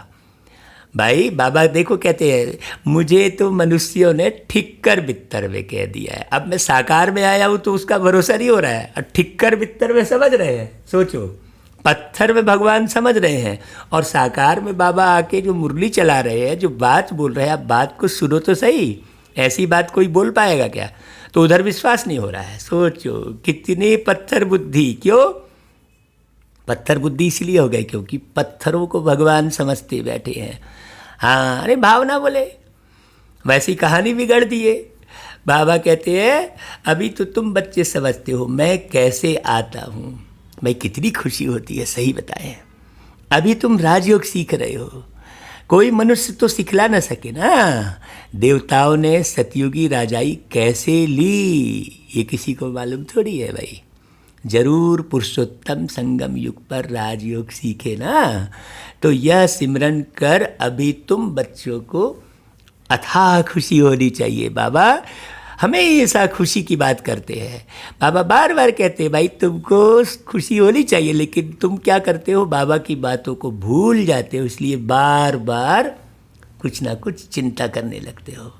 भाई बाबा देखो कहते हैं, मुझे तो मनुष्यों ने ठिक्कर बित्तर में कह दिया है। अब मैं साकार में आया हूँ तो उसका भरोसा नहीं हो रहा है, और ठिक्कर बित्तर में समझ रहे हैं। सोचो, पत्थर में भगवान समझ रहे हैं, और साकार में बाबा आके जो मुरली चला रहे हैं, जो बात बोल रहे हैं, आप बात को सुनो तो सही। ऐसी बात कोई बोल पाएगा क्या? तो उधर विश्वास नहीं हो रहा है। सोचो कितनी पत्थर बुद्धि। क्यों पत्थर बुद्धि? इसलिए हो गई क्योंकि पत्थरों को भगवान समझते बैठे हैं। हाँ, अरे भावना बोले, वैसी कहानी बिगड़ दिए। बाबा कहते हैं, अभी तो तुम बच्चे समझते हो मैं कैसे आता हूँ। भाई कितनी खुशी होती है, सही बताएं। अभी तुम राजयोग सीख रहे हो, कोई मनुष्य तो सिखला ना सके ना। देवताओं ने सतयुगी राजाई कैसे ली, ये किसी को मालूम थोड़ी है भाई। जरूर पुरुषोत्तम संगम युग पर राजयोग सीखे ना। तो यह सिमरन कर अभी तुम बच्चों को अथाह खुशी होनी चाहिए। बाबा हमेशा खुशी की बात करते हैं। बाबा बार बार कहते हैं, भाई तुमको खुशी होनी चाहिए, लेकिन तुम क्या करते हो, बाबा की बातों को भूल जाते हो, इसलिए बार बार कुछ ना कुछ चिंता करने लगते हो।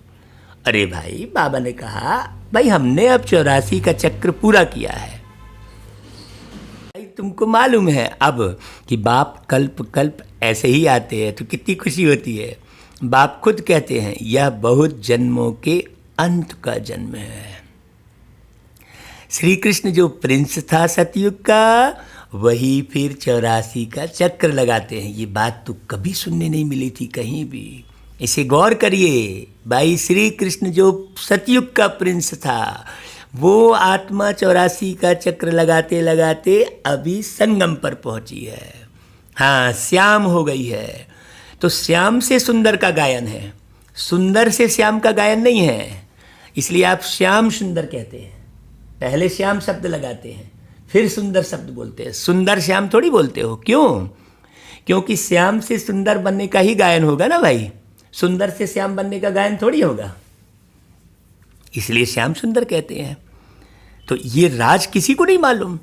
अरे भाई बाबा ने कहा, भाई हमने अब 84 का चक्र पूरा किया है। भाई तुमको मालूम है अब कि बाप कल्प कल्प ऐसे ही आते हैं, तो कितनी खुशी होती है। बाप खुद कहते हैं, यह बहुत जन्मों के अंत का जन्म है। श्री कृष्ण जो प्रिंस था सतयुग का, वही फिर 84 का चक्र लगाते हैं। ये बात तो कभी सुनने नहीं मिली थी कहीं भी। इसे गौर करिए भाई, श्री कृष्ण जो सतयुग का प्रिंस था, वो आत्मा 84 का चक्र लगाते लगाते अभी संगम पर पहुंची है। हाँ, श्याम हो गई है। तो श्याम से सुंदर का गायन है, सुंदर से श्याम का गायन नहीं है। इसलिए आप श्याम सुंदर कहते हैं, पहले श्याम शब्द लगाते हैं, फिर सुंदर शब्द बोलते हैं। सुंदर श्याम थोड़ी बोलते हो। क्यों? क्योंकि श्याम से सुंदर बनने का ही गायन होगा ना भाई, सुंदर से श्याम बनने का गायन थोड़ी होगा। इसलिए श्याम सुंदर कहते हैं। तो ये राज किसी को नहीं मालूम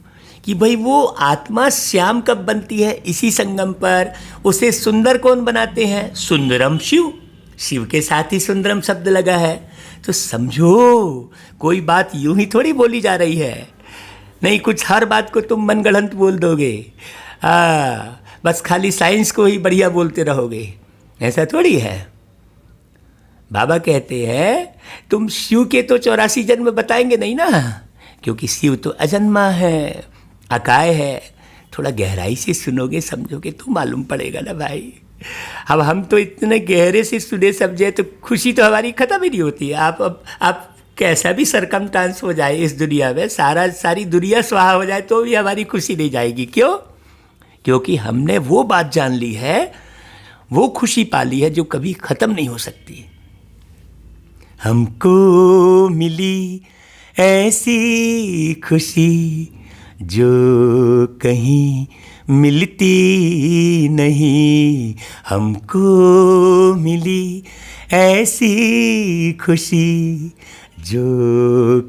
कि भाई वो आत्मा श्याम कब बनती है। इसी संगम पर उसे सुंदर कौन बनाते हैं? सुंदरम शिव। शिव के साथ ही सुंदरम शब्द लगा है। तो समझो, कोई बात यूं ही थोड़ी बोली जा रही है। नहीं, कुछ हर बात को तुम मनगढ़ंत बोल दोगे, बस खाली साइंस को ही बढ़िया बोलते रहोगे, ऐसा थोड़ी है। बाबा कहते हैं, तुम शिव के तो 84 जन्म बताएंगे नहीं ना, क्योंकि शिव तो अजन्मा है, अकाय है। थोड़ा गहराई से सुनोगे समझोगे तो मालूम पड़ेगा ना भाई। अब हम तो इतने गहरे से सुने समझे तो खुशी तो हमारी खत्म ही नहीं होती है। आप कैसा भी सरकमस्टांस हो जाए इस दुनिया में, सारी दुनिया स्वाहा हो जाए तो भी हमारी खुशी नहीं जाएगी। क्यों? क्योंकि हमने वो बात जान ली है, वो खुशी पाली है जो कभी खत्म नहीं हो सकती। हमको मिली ऐसी खुशी जो कहीं मिलती नहीं। हमको मिली ऐसी खुशी जो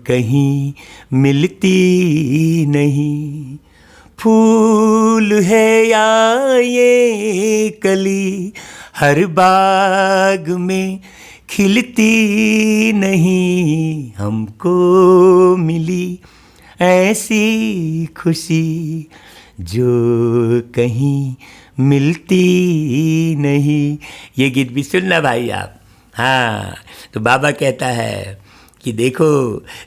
कहीं मिलती नहीं। फूल है या ये कली हर बाग में खिलती नहीं हमको मिली ऐसी खुशी जो कहीं मिलती नहीं। ये गीत भी सुनना भाई आप। हाँ, तो बाबा कहता है कि देखो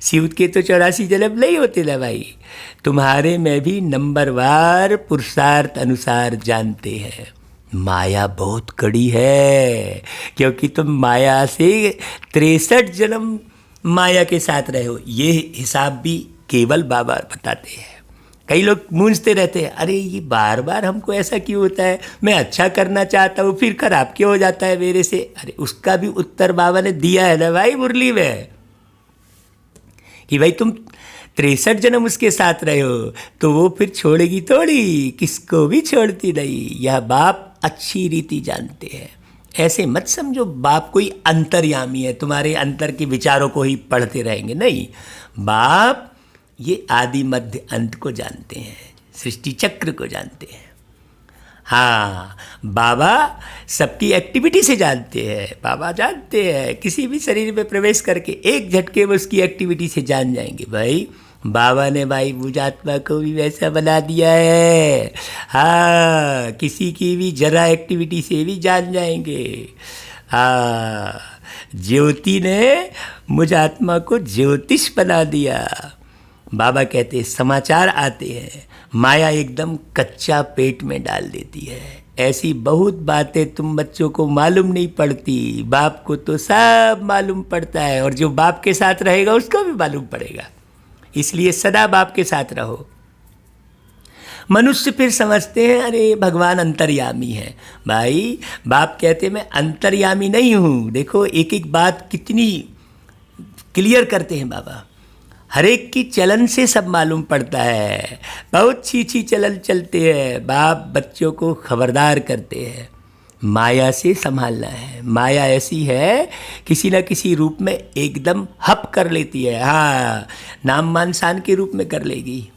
शिव के तो 84 जन्म नहीं होते ना भाई, तुम्हारे में भी नंबरवार पुरुषार्थ अनुसार जानते हैं। माया बहुत कड़ी है, क्योंकि तुम माया से 63 जन्म माया के साथ रहे हो। ये हिसाब भी केवल बाबा बताते हैं। कई लोग मूंझते रहते हैं, अरे ये बार बार हमको ऐसा क्यों होता है, मैं अच्छा करना चाहता हूँ फिर खराब क्यों हो जाता है मेरे से। अरे उसका भी उत्तर बाबा ने दिया है ना भाई मुरली में, कि भाई तुम 63 जन्म उसके साथ रहे हो तो वो फिर छोड़ेगी थोड़ी, किसको भी छोड़ती नहीं। यह बाप अच्छी रीति जानते हैं। ऐसे मत समझो बाप कोई अंतर्यामी है, तुम्हारे अंतर के विचारों को ही पढ़ते रहेंगे, नहीं। बाप ये आदि मध्य अंत को जानते हैं, सृष्टि चक्र को जानते हैं। हाँ, बाबा सबकी एक्टिविटी से जानते हैं। बाबा जानते हैं, किसी भी शरीर में प्रवेश करके एक झटके में उसकी एक्टिविटी से जान जाएंगे। भाई बाबा ने भाई बुझात्मा को भी वैसा बना दिया है। हाँ, किसी की भी जरा एक्टिविटी से भी जान जाएंगे। हाँ, ज्योति ने मुझात्मा को ज्योतिष बना दिया। बाबा कहते हैं समाचार आते हैं, माया एकदम कच्चा पेट में डाल देती है। ऐसी बहुत बातें तुम बच्चों को मालूम नहीं पड़ती, बाप को तो सब मालूम पड़ता है, और जो बाप के साथ रहेगा उसको भी मालूम पड़ेगा। इसलिए सदा बाप के साथ रहो। मनुष्य फिर समझते हैं अरे भगवान अंतर्यामी है। भाई बाप कहते मैं अंतर्यामी नहीं हूँ। देखो एक एक बात कितनी क्लियर करते हैं बाबा। हर एक की चलन से सब मालूम पड़ता है। बहुत छी चलन चलते हैं। बाप बच्चों को खबरदार करते हैं, माया से संभालना है। माया ऐसी है किसी न किसी रूप में एकदम हप कर लेती है। हाँ, नाम मान शान के रूप में कर लेगी।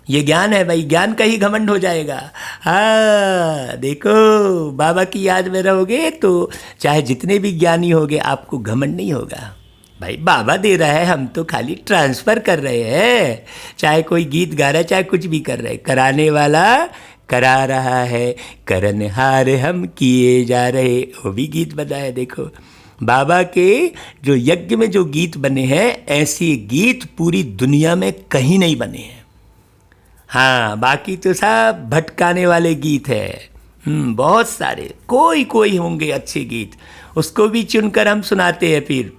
ये ज्ञान है भाई, ज्ञान का ही घमंड हो जाएगा। हाँ देखो, बाबा की याद में रहोगे तो चाहे जितने भी ज्ञानी होगे आपको घमंड नहीं होगा। भाई बाबा दे रहा है, हम तो खाली ट्रांसफ़र कर रहे हैं। चाहे कोई गीत गा रहा है, चाहे कुछ भी कर रहे हैं, कराने वाला करा रहा है, करनहार हम किए जा रहे। वो भी गीत बना है। देखो बाबा के जो यज्ञ में जो गीत बने हैं, ऐसे गीत पूरी दुनिया में कहीं नहीं बने हैं। हाँ, बाकी तो सब भटकाने वाले गीत है। बहुत सारे, कोई कोई होंगे अच्छे गीत, उसको भी चुनकर हम सुनाते हैं। फिर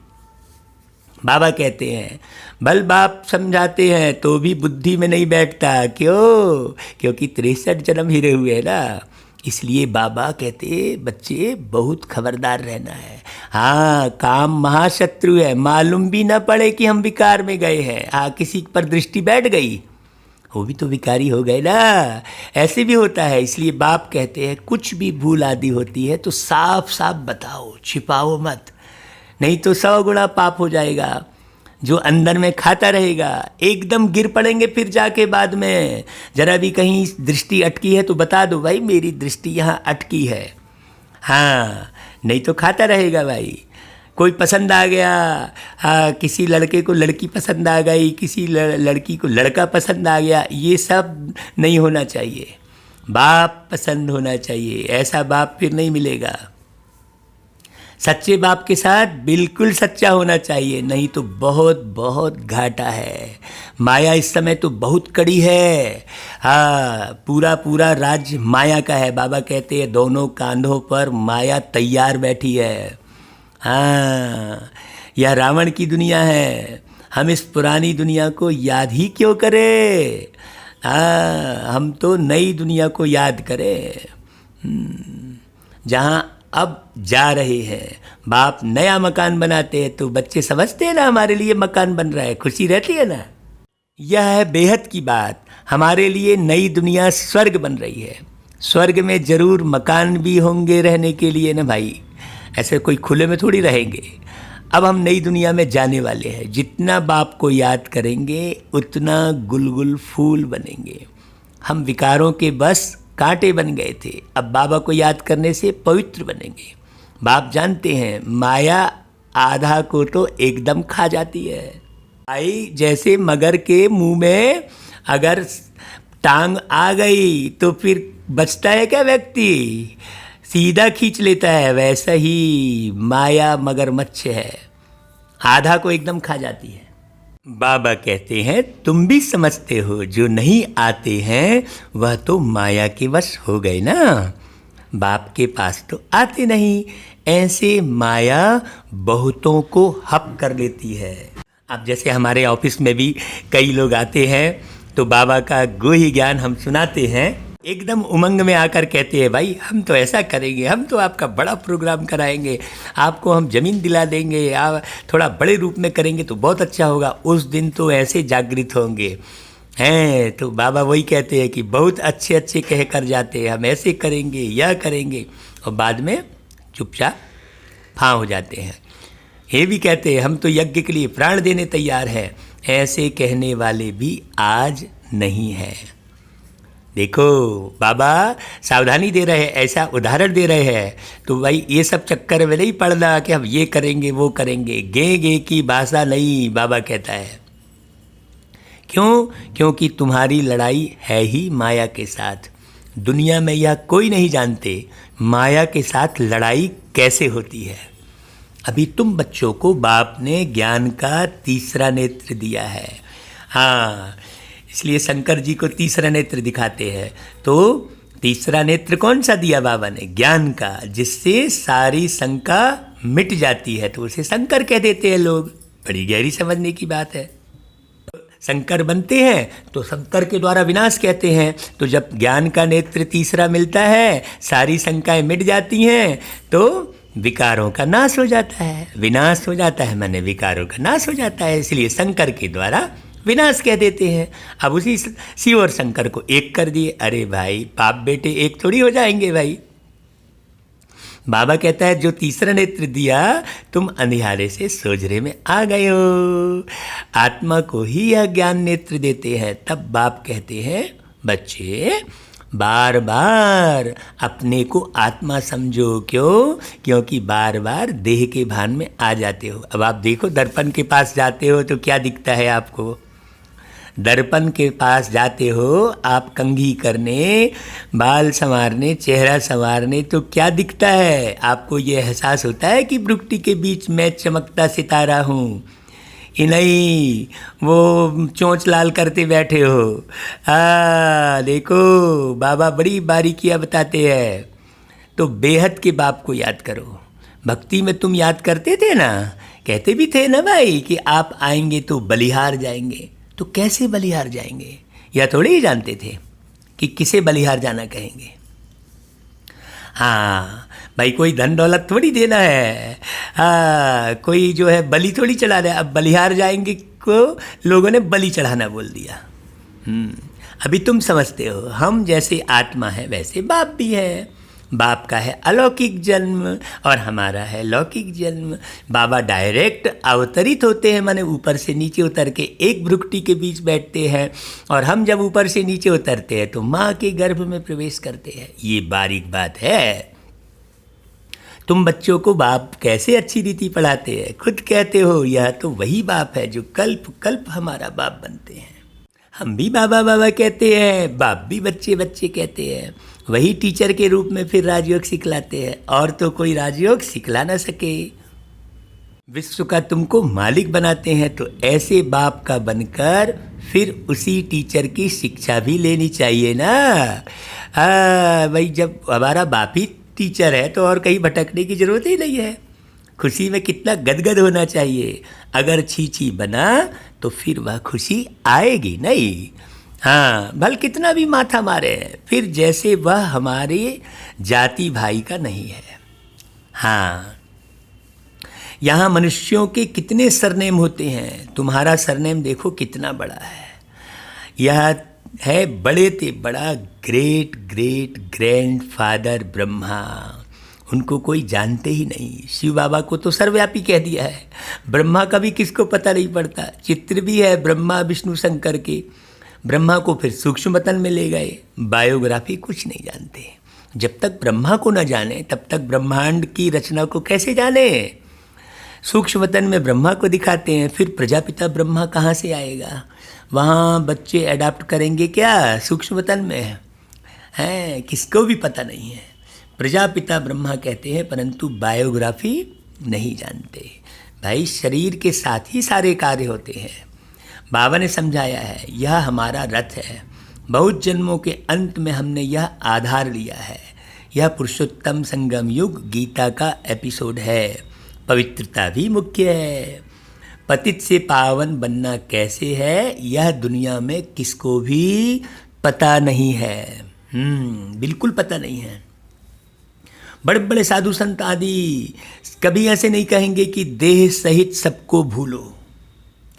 बाबा कहते हैं बल बाप समझाते हैं तो भी बुद्धि में नहीं बैठता। क्यों? क्योंकि 63 जन्म हिरे हुए हैं ना। इसलिए बाबा कहते बच्चे बहुत खबरदार रहना है। हाँ, काम महाशत्रु है, मालूम भी ना पड़े कि हम विकार में गए हैं। हाँ, किसी पर दृष्टि बैठ गई, वो भी तो विकारी हो गए ना। ऐसे भी होता है। इसलिए बाप कहते हैं कुछ भी भूल आदि होती है तो साफ साफ बताओ, छिपाओ मत, नहीं तो 100 गुना पाप हो जाएगा। जो अंदर में खाता रहेगा एकदम गिर पड़ेंगे। फिर जाके बाद में जरा भी कहीं दृष्टि अटकी है तो बता दो भाई मेरी दृष्टि यहाँ अटकी है। हाँ, नहीं तो खाता रहेगा भाई। कोई पसंद आ गया, हाँ, किसी लड़के को लड़की पसंद आ गई, किसी लड़की को लड़का पसंद आ गया, ये सब नहीं होना चाहिए। बाप पसंद होना चाहिए। ऐसा बाप फिर नहीं मिलेगा। सच्चे बाप के साथ बिल्कुल सच्चा होना चाहिए, नहीं तो बहुत बहुत घाटा है। माया इस समय तो बहुत कड़ी है। हाँ, पूरा पूरा राज्य माया का है। बाबा कहते हैं दोनों कांधों पर माया तैयार बैठी है। हाँ, यह रावण की दुनिया है। हम इस पुरानी दुनिया को याद ही क्यों करें? हाँ, हम तो नई दुनिया को याद करें, जहाँ अब जा रहे हैं। बाप नया मकान बनाते हैं तो बच्चे समझते हैं ना हमारे लिए मकान बन रहा है, खुशी रहती है ना। यह है बेहद की बात। हमारे लिए नई दुनिया स्वर्ग बन रही है। स्वर्ग में जरूर मकान भी होंगे रहने के लिए ना भाई, ऐसे कोई खुले में थोड़ी रहेंगे। अब हम नई दुनिया में जाने वाले हैं। जितना बाप को याद करेंगे उतना गुलगुल फूल बनेंगे। हम विकारों के बस कांटे बन गए थे, अब बाबा को याद करने से पवित्र बनेंगे। बाप जानते हैं माया आधा को तो एकदम खा जाती है। भाई जैसे मगर के मुंह में अगर टांग आ गई तो फिर बचता है क्या व्यक्ति, सीधा खींच लेता है। वैसा ही माया मगरमच्छ है, आधा को एकदम खा जाती है। बाबा कहते हैं तुम भी समझते हो, जो नहीं आते हैं वह तो माया के वश हो गए ना, बाप के पास तो आते नहीं। ऐसे माया बहुतों को हप कर लेती है। अब जैसे हमारे ऑफिस में भी कई लोग आते हैं तो बाबा का गुह्य ज्ञान हम सुनाते हैं, एकदम उमंग में आकर कहते हैं भाई हम तो ऐसा करेंगे, हम तो आपका बड़ा प्रोग्राम कराएंगे, आपको हम ज़मीन दिला देंगे, आप थोड़ा बड़े रूप में करेंगे तो बहुत अच्छा होगा। उस दिन तो ऐसे जागृत होंगे हैं। तो बाबा वही कहते हैं कि बहुत अच्छे अच्छे कह कर जाते हैं, हम ऐसे करेंगे यह करेंगे, और बाद में चुपचाप हाँ हो जाते हैं। ये भी कहते हैं हम तो यज्ञ के लिए प्राण देने तैयार हैं। ऐसे कहने वाले भी आज नहीं हैं। देखो बाबा सावधानी दे रहे हैं, ऐसा उदाहरण दे रहे हैं। तो भाई ये सब चक्कर में नहीं पड़ना कि हम ये करेंगे वो करेंगे। गे की भाषा नहीं, बाबा कहता है। क्यों? क्योंकि तुम्हारी लड़ाई है ही माया के साथ। दुनिया में यह कोई नहीं जानते माया के साथ लड़ाई कैसे होती है। अभी तुम बच्चों को बाप ने ज्ञान का तीसरा नेत्र दिया है। हाँ, इसलिए शंकर जी को तीसरा नेत्र दिखाते हैं। तो तीसरा नेत्र कौन सा दिया बाबा ने? ज्ञान का, जिससे सारी शंका मिट जाती है। तो उसे शंकर कह देते हैं लोग। बड़ी गहरी समझने की बात है। शंकर बनते हैं तो शंकर के द्वारा विनाश कहते हैं। तो जब ज्ञान का नेत्र तीसरा मिलता है, सारी शंकाएं मिट जाती हैं, तो विकारों का नाश हो जाता है। विनाश हो जाता है माने विकारों का नाश हो जाता है। इसलिए शंकर के द्वारा विनाश कह देते हैं। अब उसी शिव और शंकर को एक कर दिए। अरे भाई बाप बेटे एक थोड़ी हो जाएंगे भाई। बाबा कहता है जो तीसरा नेत्र दिया, तुम अंधियारे से सोजरे में आ गए हो। आत्मा को ही यह ज्ञान नेत्र देते हैं। तब बाप कहते हैं बच्चे बार बार अपने को आत्मा समझो। क्यों? क्योंकि बार बार देह के भान में आ जाते हो। अब आप देखो दर्पण के पास जाते हो तो क्या दिखता है आपको? दर्पण के पास जाते हो आप कंघी करने, बाल संवारने, चेहरा संवारने, तो क्या दिखता है आपको? ये एहसास होता है कि भ्रुकुटी के बीच मैं चमकता सितारा हूँ? नहीं, वो चोंच लाल करते बैठे हो। देखो बाबा बड़ी बारीकियाँ बताते हैं। तो बेहद के बाप को याद करो। भक्ति में तुम याद करते थे ना, कहते भी थे ना भाई कि आप आएंगे तो बलिहार जाएंगे। तो कैसे बलिहार जाएंगे? या थोड़े ही जानते थे कि किसे बलिहार जाना कहेंगे। हाँ भाई, कोई धन दौलत थोड़ी देना है। हाँ, कोई जो है बलि थोड़ी चढ़ा रहा है। अब बलिहार जाएंगे को लोगों ने बलि चढ़ाना बोल दिया। अभी तुम समझते हो हम जैसे आत्मा है वैसे बाप भी है। बाप का है अलौकिक जन्म और हमारा है लौकिक जन्म। बाबा डायरेक्ट अवतरित होते हैं, माने ऊपर से नीचे उतर के एक भ्रुकुटी के बीच बैठते हैं। और हम जब ऊपर से नीचे उतरते हैं तो माँ के गर्भ में प्रवेश करते हैं। ये बारीक बात है। तुम बच्चों को बाप कैसे अच्छी रीति पढ़ाते हैं। खुद कहते हो यह तो वही बाप है जो कल्प कल्प हमारा बाप बनते हैं। हम भी बाबा बाबा कहते हैं, बाप भी बच्चे बच्चे कहते हैं। वही टीचर के रूप में फिर राजयोग सिखलाते हैं, और तो कोई राजयोग सिखला ना सके। विश्व का तुमको मालिक बनाते हैं, तो ऐसे बाप का बनकर फिर उसी टीचर की शिक्षा भी लेनी चाहिए ना। भाई जब हमारा बाप ही टीचर है तो और कहीं भटकने की जरूरत ही नहीं है। खुशी में कितना गदगद होना चाहिए। अगर छी बना तो फिर वह खुशी आएगी नहीं। हाँ, भल कितना भी माथा मारे, फिर जैसे वह हमारे जाति भाई का नहीं है। हाँ, यहाँ मनुष्यों के कितने सरनेम होते हैं। तुम्हारा सरनेम देखो कितना बड़ा है। यह है बड़े ते बड़ा great great grand father Brahma. उनको कोई जानते ही नहीं। शिव बाबा को तो सर्वव्यापी कह दिया है। ब्रह्मा का भी किसको पता नहीं पड़ता। चित्र भी है ब्रह्मा विष्णु शंकर के। ब्रह्मा को फिर सूक्ष्म वतन में ले गए। बायोग्राफी कुछ नहीं जानते। जब तक ब्रह्मा को न जाने तब तक ब्रह्मांड की रचना को कैसे जाने। सूक्ष्म वतन में ब्रह्मा को दिखाते हैं, फिर प्रजापिता ब्रह्मा कहाँ से आएगा? वहाँ बच्चे अडाप्ट करेंगे क्या सूक्ष्म वतन में? हैं, किसको भी पता नहीं है। प्रजापिता ब्रह्मा कहते हैं, परंतु बायोग्राफी नहीं जानते। भाई शरीर के साथ ही सारे कार्य होते हैं। बाबा ने समझाया है, यह हमारा रथ है। बहुत जन्मों के अंत में हमने यह आधार लिया है। यह पुरुषोत्तम संगम युग गीता का एपिसोड है। पवित्रता भी मुख्य है। पतित से पावन बनना कैसे है, यह दुनिया में किसको भी पता नहीं है। बिल्कुल पता नहीं है। बड़े बड़े साधु संत आदि कभी ऐसे नहीं कहेंगे कि देह सहित सबको भूलो,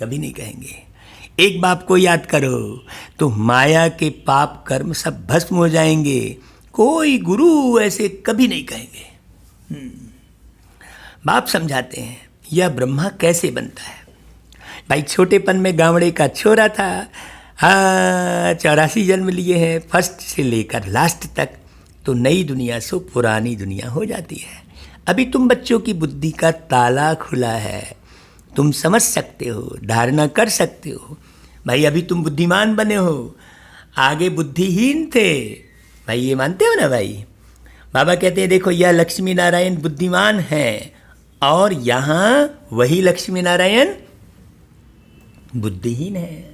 कभी नहीं कहेंगे। एक बाप को याद करो तो माया के पाप कर्म सब भस्म हो जाएंगे। कोई गुरु ऐसे कभी नहीं कहेंगे। बाप समझाते हैं यह ब्रह्मा कैसे बनता है। भाई छोटेपन में गावड़े का छोरा था। हाँ, 84 जन्म लिए हैं, फर्स्ट से लेकर लास्ट तक। तो नई दुनिया से पुरानी दुनिया हो जाती है। अभी तुम बच्चों की बुद्धि का ताला खुला है, तुम समझ सकते हो, धारणा कर सकते हो। भाई अभी तुम बुद्धिमान बने हो, आगे बुद्धिहीन थे। भाई ये मानते हो ना भाई? बाबा कहते हैं देखो यह लक्ष्मी नारायण बुद्धिमान है और यहाँ वही लक्ष्मी नारायण बुद्धिहीन है।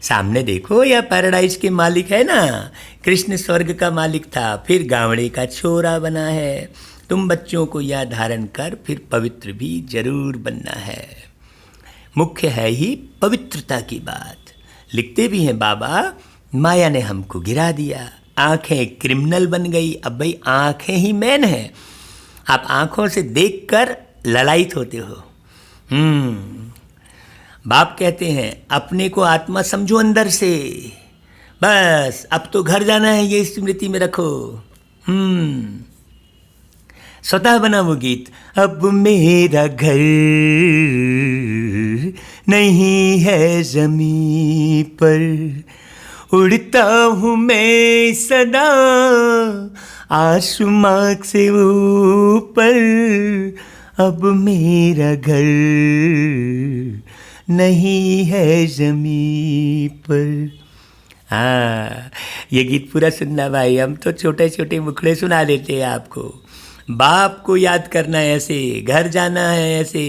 सामने देखो यह पैराडाइज के मालिक है ना, कृष्ण स्वर्ग का मालिक था, फिर गावड़े का छोरा बना है। तुम बच्चों को यह धारण कर फिर पवित्र भी जरूर बनना है। मुख्य है ही पवित्रता की बात। लिखते भी हैं बाबा, माया ने हमको गिरा दिया, आंखें क्रिमिनल बन गई। अब भाई आंखें ही मेन है। आप आंखों से देखकर ललायित होते हो। बाप कहते हैं अपने को आत्मा समझो अंदर से, बस अब तो घर जाना है, ये स्मृति में रखो। स्वतः बना वो गीत, अब मेरा घर नहीं है जमीन पर, उड़ता हूँ मैं सदा आसमां से ऊपर, अब मेरा घर नहीं है जमीन पर। हाँ, ये गीत पूरा सुनना भाई। हम तो छोटे छोटे मुखड़े सुना देते हैं आपको। बाप को याद करना है ऐसे, घर जाना है ऐसे।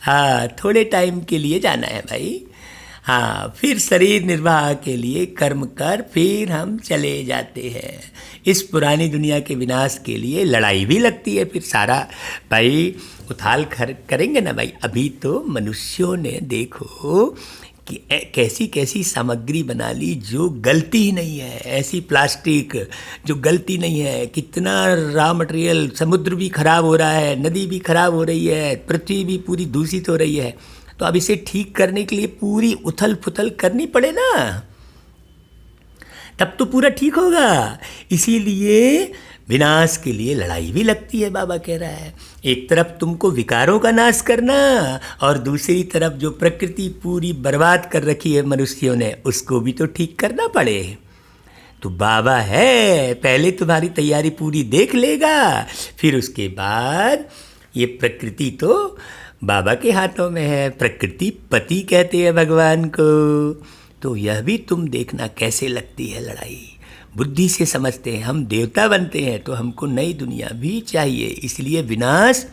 हाँ, थोड़े टाइम के लिए जाना है भाई। हाँ, फिर शरीर निर्वाह के लिए कर्म कर फिर हम चले जाते हैं। इस पुरानी दुनिया के विनाश के लिए लड़ाई भी लगती है। फिर सारा भाई उथाल करेंगे ना भाई। अभी तो मनुष्यों ने देखो कि कैसी कैसी सामग्री बना ली जो गलती ही नहीं है। ऐसी प्लास्टिक जो गलती नहीं है। कितना रॉ मटेरियल, समुद्र भी खराब हो रहा है, नदी भी खराब हो रही है, पृथ्वी भी पूरी दूषित हो रही है। तो अब इसे ठीक करने के लिए पूरी उथल पुथल करनी पड़े ना, तब तो पूरा ठीक होगा। इसीलिए विनाश के लिए लड़ाई भी लगती है। बाबा कह रहा है एक तरफ तुमको विकारों का नाश करना और दूसरी तरफ जो प्रकृति पूरी बर्बाद कर रखी है मनुष्यों ने, उसको भी तो ठीक करना पड़े। तो बाबा है, पहले तुम्हारी तैयारी पूरी देख लेगा, फिर उसके बाद ये प्रकृति तो बाबा के हाथों में है। प्रकृति पति कहते हैं भगवान को। तो यह भी तुम देखना कैसे लगती है लड़ाई। बुद्धि से समझते हैं, हम देवता बनते हैं तो हमको नई दुनिया भी चाहिए। इसलिए विनाश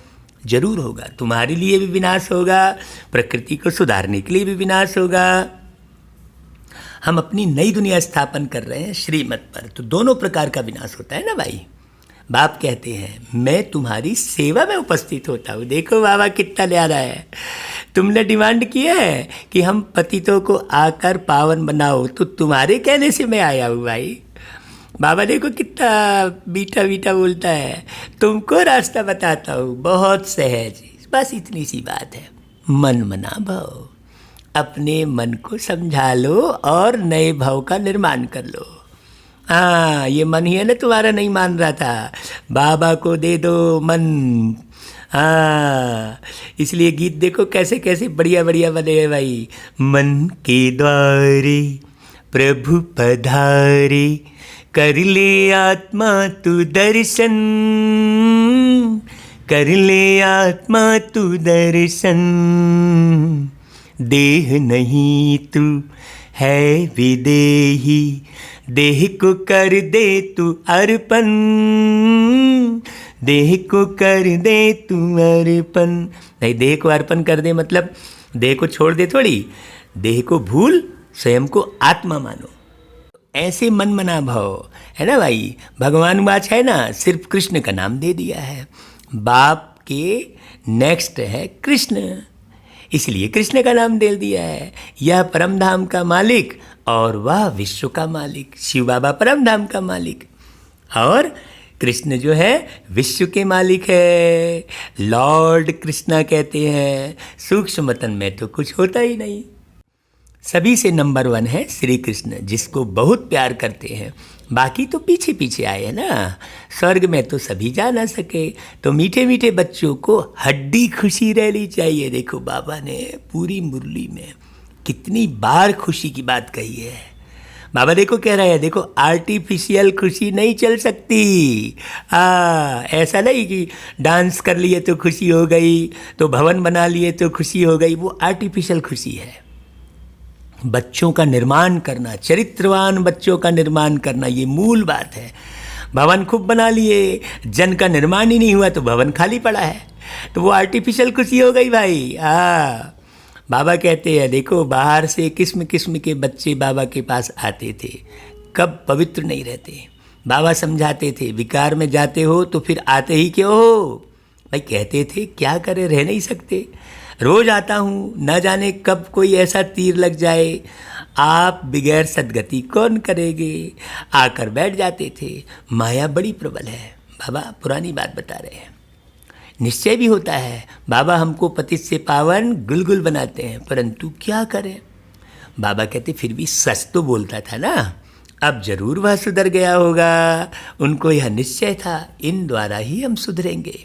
जरूर होगा, तुम्हारे लिए भी विनाश होगा, प्रकृति को सुधारने के लिए भी विनाश होगा। हम अपनी नई दुनिया स्थापन कर रहे हैं श्रीमत पर, तो दोनों प्रकार का विनाश होता है ना भाई। बाप कहते हैं मैं तुम्हारी सेवा में उपस्थित होता हूँ। देखो बाबा कितना न्यारा है। तुमने डिमांड किया है कि हम पतितों को आकर पावन बनाओ, तो तुम्हारे कहने से मैं आया हूँ भाई। बाबा देखो कितना मीठा मीठा बोलता है। तुमको रास्ता बताता हूँ, बहुत सहज, बस इतनी सी बात है। मन मना भाव, अपने मन को समझा लो और नए भाव का निर्माण कर लो। हाँ, ये मन ही है ना तुम्हारा नहीं मान रहा था, बाबा को दे दो मन। हाँ, इसलिए गीत देखो कैसे कैसे बढ़िया बढ़िया बने हैं भाई। मन के द्वारे प्रभु पधारे, कर ले आत्मा तू दर्शन, कर ले आत्मा तू दर्शन, देह नहीं तू है विदेही, देह को कर दे तू अर्पण, देह को कर दे तू अर्पण। नहीं, देह को अर्पण कर दे मतलब देह को छोड़ दे थोड़ी, देह को भूल स्वयं को आत्मा मानो। ऐसे मन मना भाव है ना भाई। भगवान बाच है ना, सिर्फ कृष्ण का नाम दे दिया है। बाप के नेक्स्ट है कृष्ण, इसलिए कृष्ण का नाम दे दिया है। यह परम धाम का मालिक और वह विश्व का मालिक। शिव बाबा परम धाम का मालिक और कृष्ण जो है विश्व के मालिक है। लॉर्ड कृष्णा कहते हैं। सूक्ष्म मतन में तो कुछ होता ही नहीं। सभी से नंबर 1 है श्री कृष्ण, जिसको बहुत प्यार करते हैं। बाकी तो पीछे पीछे आए हैं ना। स्वर्ग में तो सभी जा ना सके, तो मीठे मीठे बच्चों को हड्डी खुशी रहनी चाहिए। देखो बाबा ने पूरी मुरली में कितनी बार खुशी की बात कही है। बाबा देखो कह रहा है, देखो आर्टिफिशियल खुशी नहीं चल सकती। ऐसा नहीं कि डांस कर लिए तो खुशी हो गई, तो भवन बना लिए तो खुशी हो गई। वो आर्टिफिशियल खुशी है। बच्चों का निर्माण करना, चरित्रवान बच्चों का निर्माण करना, ये मूल बात है। भवन खूब बना लिए, जन का निर्माण ही नहीं हुआ तो भवन खाली पड़ा है, तो वो आर्टिफिशियल खुशी हो गई भाई। बाबा कहते हैं देखो, बाहर से किस्म किस्म के बच्चे बाबा के पास आते थे, कब पवित्र नहीं रहते। बाबा समझाते थे, विकार में जाते हो तो फिर आते ही क्यों हो भाई। कहते थे क्या करें, रह नहीं सकते। रोज आता हूँ, न जाने कब कोई ऐसा तीर लग जाए। आप बगैर सदगति कौन करेंगे। आकर बैठ जाते थे। माया बड़ी प्रबल है। बाबा पुरानी बात बता रहे हैं। निश्चय भी होता है, बाबा हमको पतित से पावन गुलगुल बनाते हैं, परंतु क्या करें। बाबा कहते फिर भी सच तो बोलता था ना। अब जरूर वह सुधर गया होगा। उनको यह निश्चय था, इन द्वारा ही हम सुधरेंगे।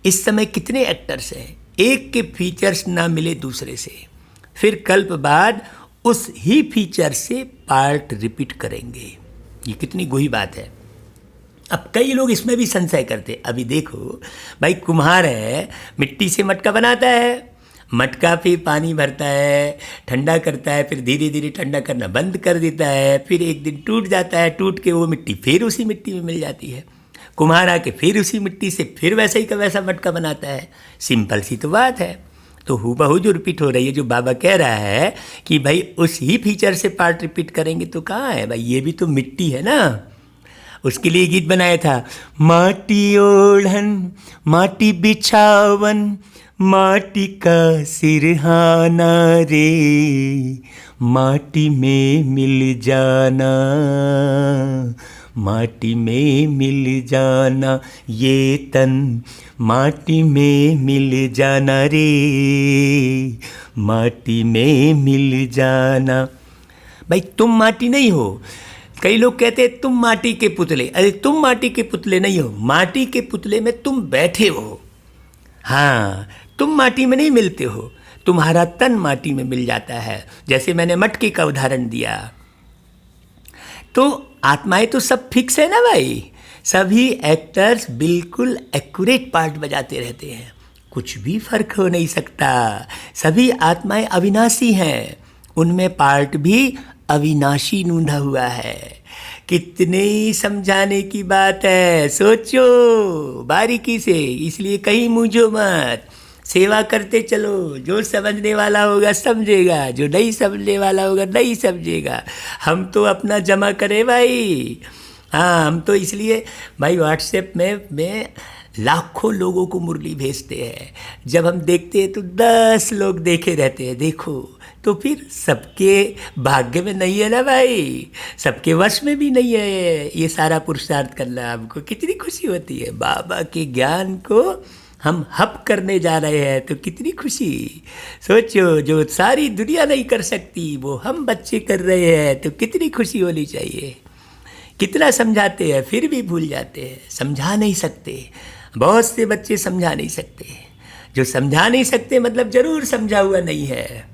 इस समय कितने एक्टर्स हैं, एक के फीचर्स ना मिले दूसरे से, फिर कल्प बाद उस ही फीचर से पार्ट रिपीट करेंगे। ये कितनी गूढ़ी बात है। अब कई लोग इसमें भी संशय करते। अभी देखो भाई, कुम्हार है, मिट्टी से मटका बनाता है, मटका फिर पानी भरता है, ठंडा करता है, फिर धीरे धीरे ठंडा करना बंद कर देता है, फिर एक दिन टूट जाता है, टूट के वो मिट्टी फिर उसी मिट्टी में मिल जाती है। कुम्हार आके फिर उसी मिट्टी से फिर वैसा ही का वैसा मटका बनाता है। सिंपल सी तो बात है। तो हूबहू जो रिपीट हो रही है, जो बाबा कह रहा है कि भाई उस ही फीचर से पार्ट रिपीट करेंगे, तो कहाँ है भाई, ये भी तो मिट्टी है ना। उसके लिए गीत बनाया था, माटी ओढ़न माटी बिछावन, माटी का सिरहाना रे, माटी में मिल जाना, माटी में मिल जाना, ये तन माटी में मिल जाना रे, माटी में मिल जाना। भाई तुम माटी नहीं हो। कई लोग कहते हैं तुम माटी के पुतले। अरे तुम माटी के पुतले नहीं हो, माटी के पुतले में तुम बैठे हो। हाँ, तुम माटी में नहीं मिलते हो, तुम्हारा तन माटी में मिल जाता है। जैसे मैंने मटके का उदाहरण दिया, तो आत्माएं तो सब फिक्स है ना भाई। सभी एक्टर्स बिल्कुल एक्यूरेट पार्ट बजाते रहते हैं, कुछ भी फर्क हो नहीं सकता। सभी आत्माएं अविनाशी हैं, उनमें पार्ट भी अविनाशी नूंधा हुआ है। कितने समझाने की बात है, सोचो बारीकी से। इसलिए कहीं मूंझो मत, सेवा करते चलो। जो समझने वाला होगा समझेगा, जो नहीं समझने वाला होगा नहीं समझेगा। हम तो अपना जमा करें भाई। हाँ, हम तो इसलिए भाई व्हाट्सएप में लाखों लोगों को मुरली भेजते हैं। जब हम देखते हैं तो 10 लोग देखे रहते हैं। देखो तो फिर सबके भाग्य में नहीं है ना भाई, सबके वश में भी नहीं है ये सारा पुरुषार्थ करना। हमको कितनी खुशी होती है, बाबा के ज्ञान को हम हप करने जा रहे हैं, तो कितनी खुशी। सोचो, जो सारी दुनिया नहीं कर सकती वो हम बच्चे कर रहे हैं, तो कितनी खुशी होनी चाहिए। कितना समझाते हैं फिर भी भूल जाते हैं, समझा नहीं सकते। बहुत से बच्चे समझा नहीं सकते। जो समझा नहीं सकते मतलब जरूर समझा हुआ नहीं है।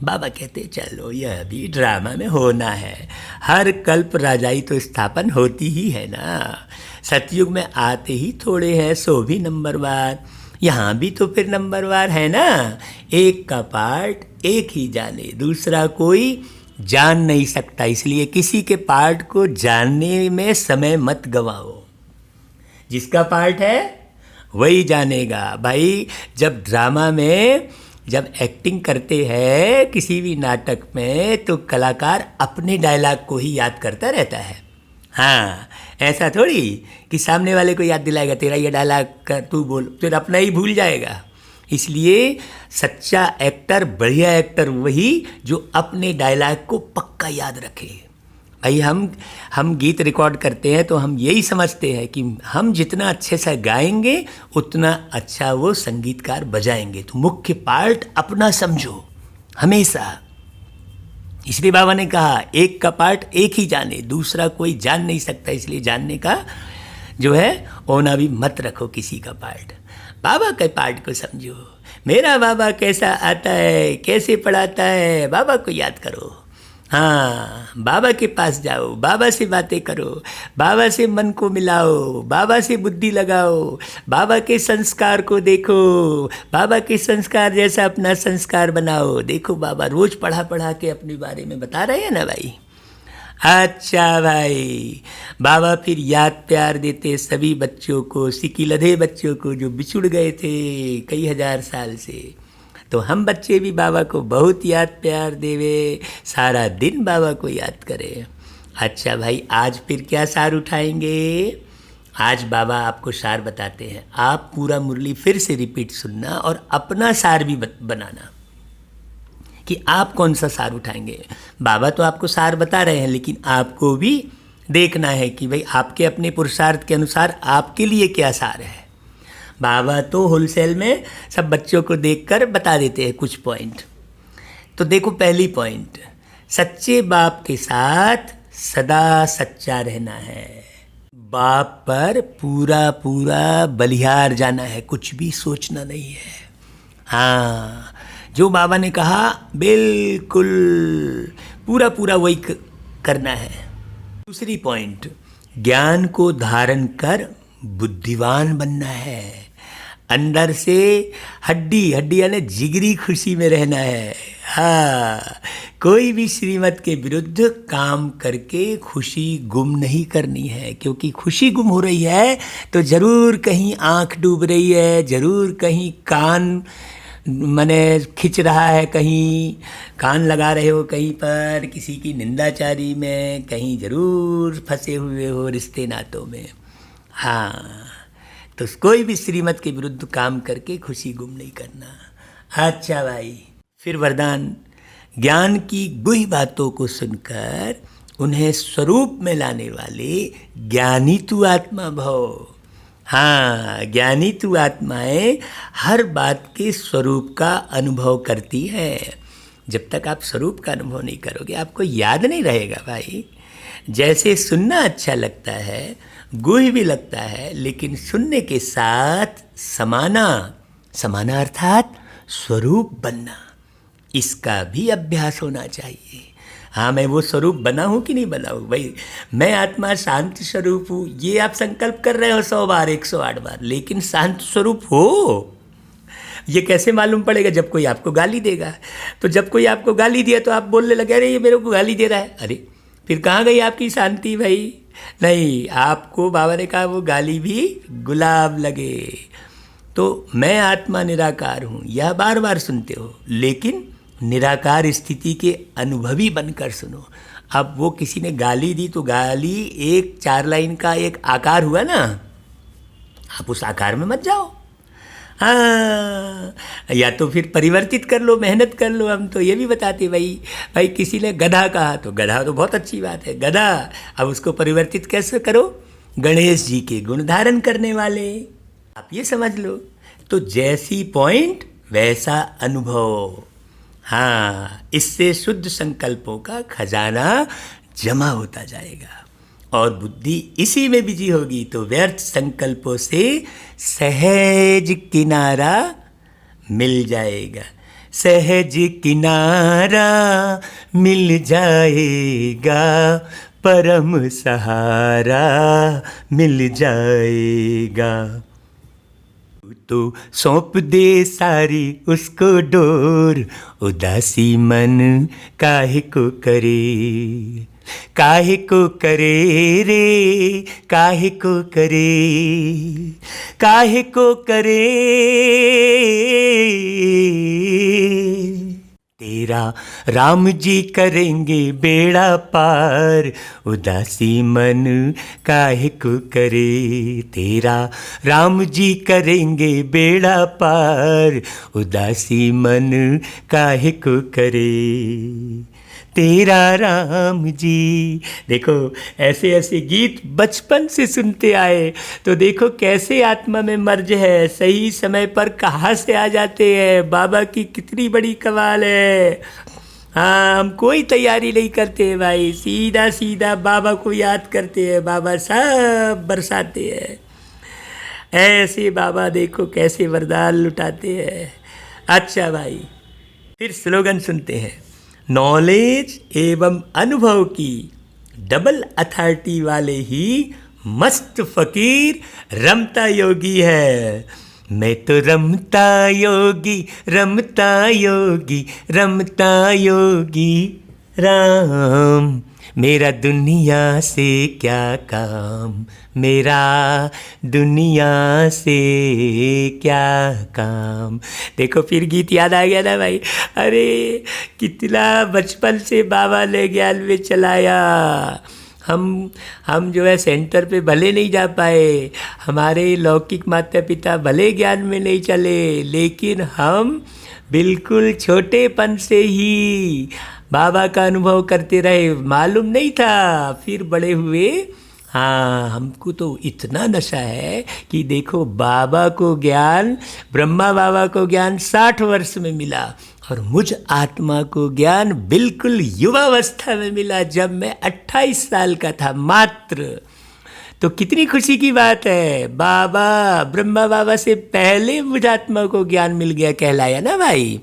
बाबा कहते चलो यह भी ड्रामा में होना है, हर कल्प राजाई तो स्थापन होती ही है ना। सतयुग में आते ही थोड़े हैं सो भी नंबरवार, यहाँ भी तो फिर नंबरवार है ना। एक का पार्ट एक ही जाने, दूसरा कोई जान नहीं सकता, इसलिए किसी के पार्ट को जानने में समय मत गवाओ। जिसका पार्ट है वही जानेगा भाई। जब ड्रामा में जब एक्टिंग करते हैं किसी भी नाटक में तो कलाकार अपने डायलॉग को ही याद करता रहता है। हाँ, ऐसा थोड़ी कि सामने वाले को याद दिलाएगा तेरा ये डायलॉग तू बोल, फिर अपना ही भूल जाएगा। इसलिए सच्चा एक्टर, बढ़िया एक्टर वही जो अपने डायलॉग को पक्का याद रखे। भाई हम गीत रिकॉर्ड करते हैं तो हम यही समझते हैं कि हम जितना अच्छे से गाएंगे उतना अच्छा वो संगीतकार बजाएंगे। तो मुख्य पार्ट अपना समझो हमेशा। इसलिए बाबा ने कहा एक का पार्ट एक ही जाने, दूसरा कोई जान नहीं सकता, इसलिए जानने का जो है ओना भी मत रखो किसी का पार्ट। बाबा के पार्ट को समझो। मेरा बाबा कैसा आता है, कैसे पढ़ाता है, बाबा को याद करो। हाँ, बाबा के पास जाओ, बाबा से बातें करो, बाबा से मन को मिलाओ, बाबा से बुद्धि लगाओ, बाबा के संस्कार को देखो, बाबा के संस्कार जैसा अपना संस्कार बनाओ। देखो बाबा रोज पढ़ा पढ़ा के अपने बारे में बता रहे हैं ना भाई। अच्छा भाई, बाबा फिर याद प्यार देते सभी बच्चों को, सिकी लधे बच्चों को जो बिछुड़ गए थे कई हजार साल से। तो हम बच्चे भी बाबा को बहुत याद प्यार देवे, सारा दिन बाबा को याद करें। अच्छा भाई, आज फिर क्या सार उठाएंगे? आज बाबा आपको सार बताते हैं। आप पूरा मुरली फिर से रिपीट सुनना और अपना सार भी बनाना कि आप कौन सा सार उठाएंगे। बाबा तो आपको सार बता रहे हैं, लेकिन आपको भी देखना है कि भाई आपके अपने पुरुषार्थ के अनुसार आपके लिए क्या सार है। बाबा तो होलसेल में सब बच्चों को देखकर बता देते हैं कुछ पॉइंट। तो देखो पहली पॉइंट, सच्चे बाप के साथ सदा सच्चा रहना है। बाप पर पूरा पूरा बलिहार जाना है, कुछ भी सोचना नहीं है। हाँ, जो बाबा ने कहा बिल्कुल पूरा पूरा वही करना है। दूसरी पॉइंट, ज्ञान को धारण कर बुद्धिवान बनना है। अंदर से हड्डी यानी जिगरी खुशी में रहना है। हाँ, कोई भी श्रीमत के विरुद्ध काम करके खुशी गुम नहीं करनी है, क्योंकि खुशी गुम हो रही है तो जरूर कहीं आंख डूब रही है, जरूर कहीं कान मने खिंच रहा है, कहीं कान लगा रहे हो, कहीं पर किसी की निंदाचारी में, कहीं जरूर फंसे हुए हो रिश्ते नातों में। हाँ, तो कोई भी श्रीमत के विरुद्ध काम करके खुशी गुम नहीं करना। अच्छा भाई, फिर वरदान, ज्ञान की गुही बातों को सुनकर उन्हें स्वरूप में लाने वाले ज्ञानी तू आत्मा भव। हाँ, ज्ञानी तू आत्माएं हर बात के स्वरूप का अनुभव करती है। जब तक आप स्वरूप का अनुभव नहीं करोगे आपको याद नहीं रहेगा भाई। जैसे सुनना अच्छा लगता है, गुह भी लगता है, लेकिन सुनने के साथ समाना अर्थात स्वरूप बनना, इसका भी अभ्यास होना चाहिए। हाँ, मैं वो स्वरूप बना हूँ कि नहीं बना हूँ भाई। मैं आत्मा शांत स्वरूप हूँ, ये आप संकल्प कर रहे हो 100 बार 108 बार, लेकिन शांत स्वरूप हो ये कैसे मालूम पड़ेगा? जब कोई आपको गाली देगा। तो जब कोई आपको गाली दिया तो आप बोलने लगे अरे ये मेरे को गाली दे रहा है, अरे फिर कहाँ गई आपकी शांति भाई? नहीं, आपको बाबा ने कहा वो गाली भी गुलाब लगे। तो मैं आत्मा निराकार हूँ यह बार बार सुनते हो, लेकिन निराकार स्थिति के अनुभवी बनकर सुनो। अब वो किसी ने गाली दी तो गाली एक 4 लाइन का एक आकार हुआ ना, आप उस आकार में मत जाओ। हाँ, या तो फिर परिवर्तित कर लो, मेहनत कर लो। हम तो ये भी बताते भाई किसी ने गधा कहा तो गधा तो बहुत अच्छी बात है, गधा, अब उसको परिवर्तित कैसे करो? गणेश जी के गुण धारण करने वाले, आप ये समझ लो। तो जैसी पॉइंट वैसा अनुभव। हाँ, इससे शुद्ध संकल्पों का खजाना जमा होता जाएगा और बुद्धि इसी में बिजी होगी तो व्यर्थ संकल्पों से सहज किनारा मिल जाएगा। सहज किनारा मिल जाएगा, परम सहारा मिल जाएगा। तो सौंप दे सारी उसको डोर, उदासी मन काहे को करे, काहे को करे रे, काहे को करे, काहे को करे। तेरा राम जी करेंगे बेड़ा पार, उदासी मन काहे को करे। तेरा राम जी करेंगे बेड़ा पार, उदासी मन काहे को करे। तेरा राम जी। देखो ऐसे ऐसे गीत बचपन से सुनते आए, तो देखो कैसे आत्मा में मर्ज है, सही समय पर कहाँ से आ जाते हैं। बाबा की कितनी बड़ी कमाल है। हाँ, हम कोई तैयारी नहीं करते भाई, सीधा सीधा बाबा को याद करते हैं, बाबा सब बरसाते हैं। ऐसे बाबा देखो कैसे वरदान लुटाते हैं। अच्छा भाई, फिर स्लोगन सुनते हैं। नॉलेज एवं अनुभव की डबल अथॉरिटी वाले ही मस्त फकीर रमता योगी है। मैं तो रमता योगी, रमता योगी, रमता योगी राम। मेरा दुनिया से क्या काम, मेरा दुनिया से क्या काम। देखो फिर गीत याद आ गया ना भाई। अरे कितना बचपन से बाबा ने ज्ञान में चलाया। हम जो है सेंटर पे भले नहीं जा पाए, हमारे लौकिक माता पिता भले ज्ञान में नहीं चले, लेकिन हम बिल्कुल छोटेपन से ही बाबा का अनुभव करते रहे। मालूम नहीं था, फिर बड़े हुए हाँ हमको तो इतना नशा है कि देखो बाबा को ज्ञान, ब्रह्मा बाबा को ज्ञान 60 वर्ष में मिला, और मुझ आत्मा को ज्ञान बिल्कुल युवावस्था में मिला, जब मैं 28 साल का था मात्र। तो कितनी खुशी की बात है। बाबा ब्रह्मा बाबा से पहले मुझ आत्मा को ज्ञान मिल गया कहलाया ना भाई।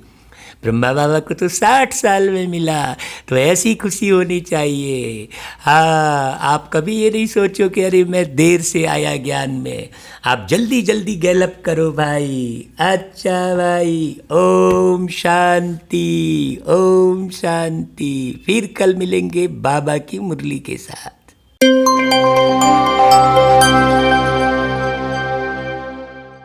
ब्रह्मा बाबा को तो 60 साल में मिला, तो ऐसी खुशी होनी चाहिए। हाँ, आप कभी ये नहीं सोचो कि अरे मैं देर से आया ज्ञान में। आप जल्दी जल्दी गैलप करो भाई। अच्छा भाई, ओम शांति, ओम शांति। फिर कल मिलेंगे बाबा की मुरली के साथ।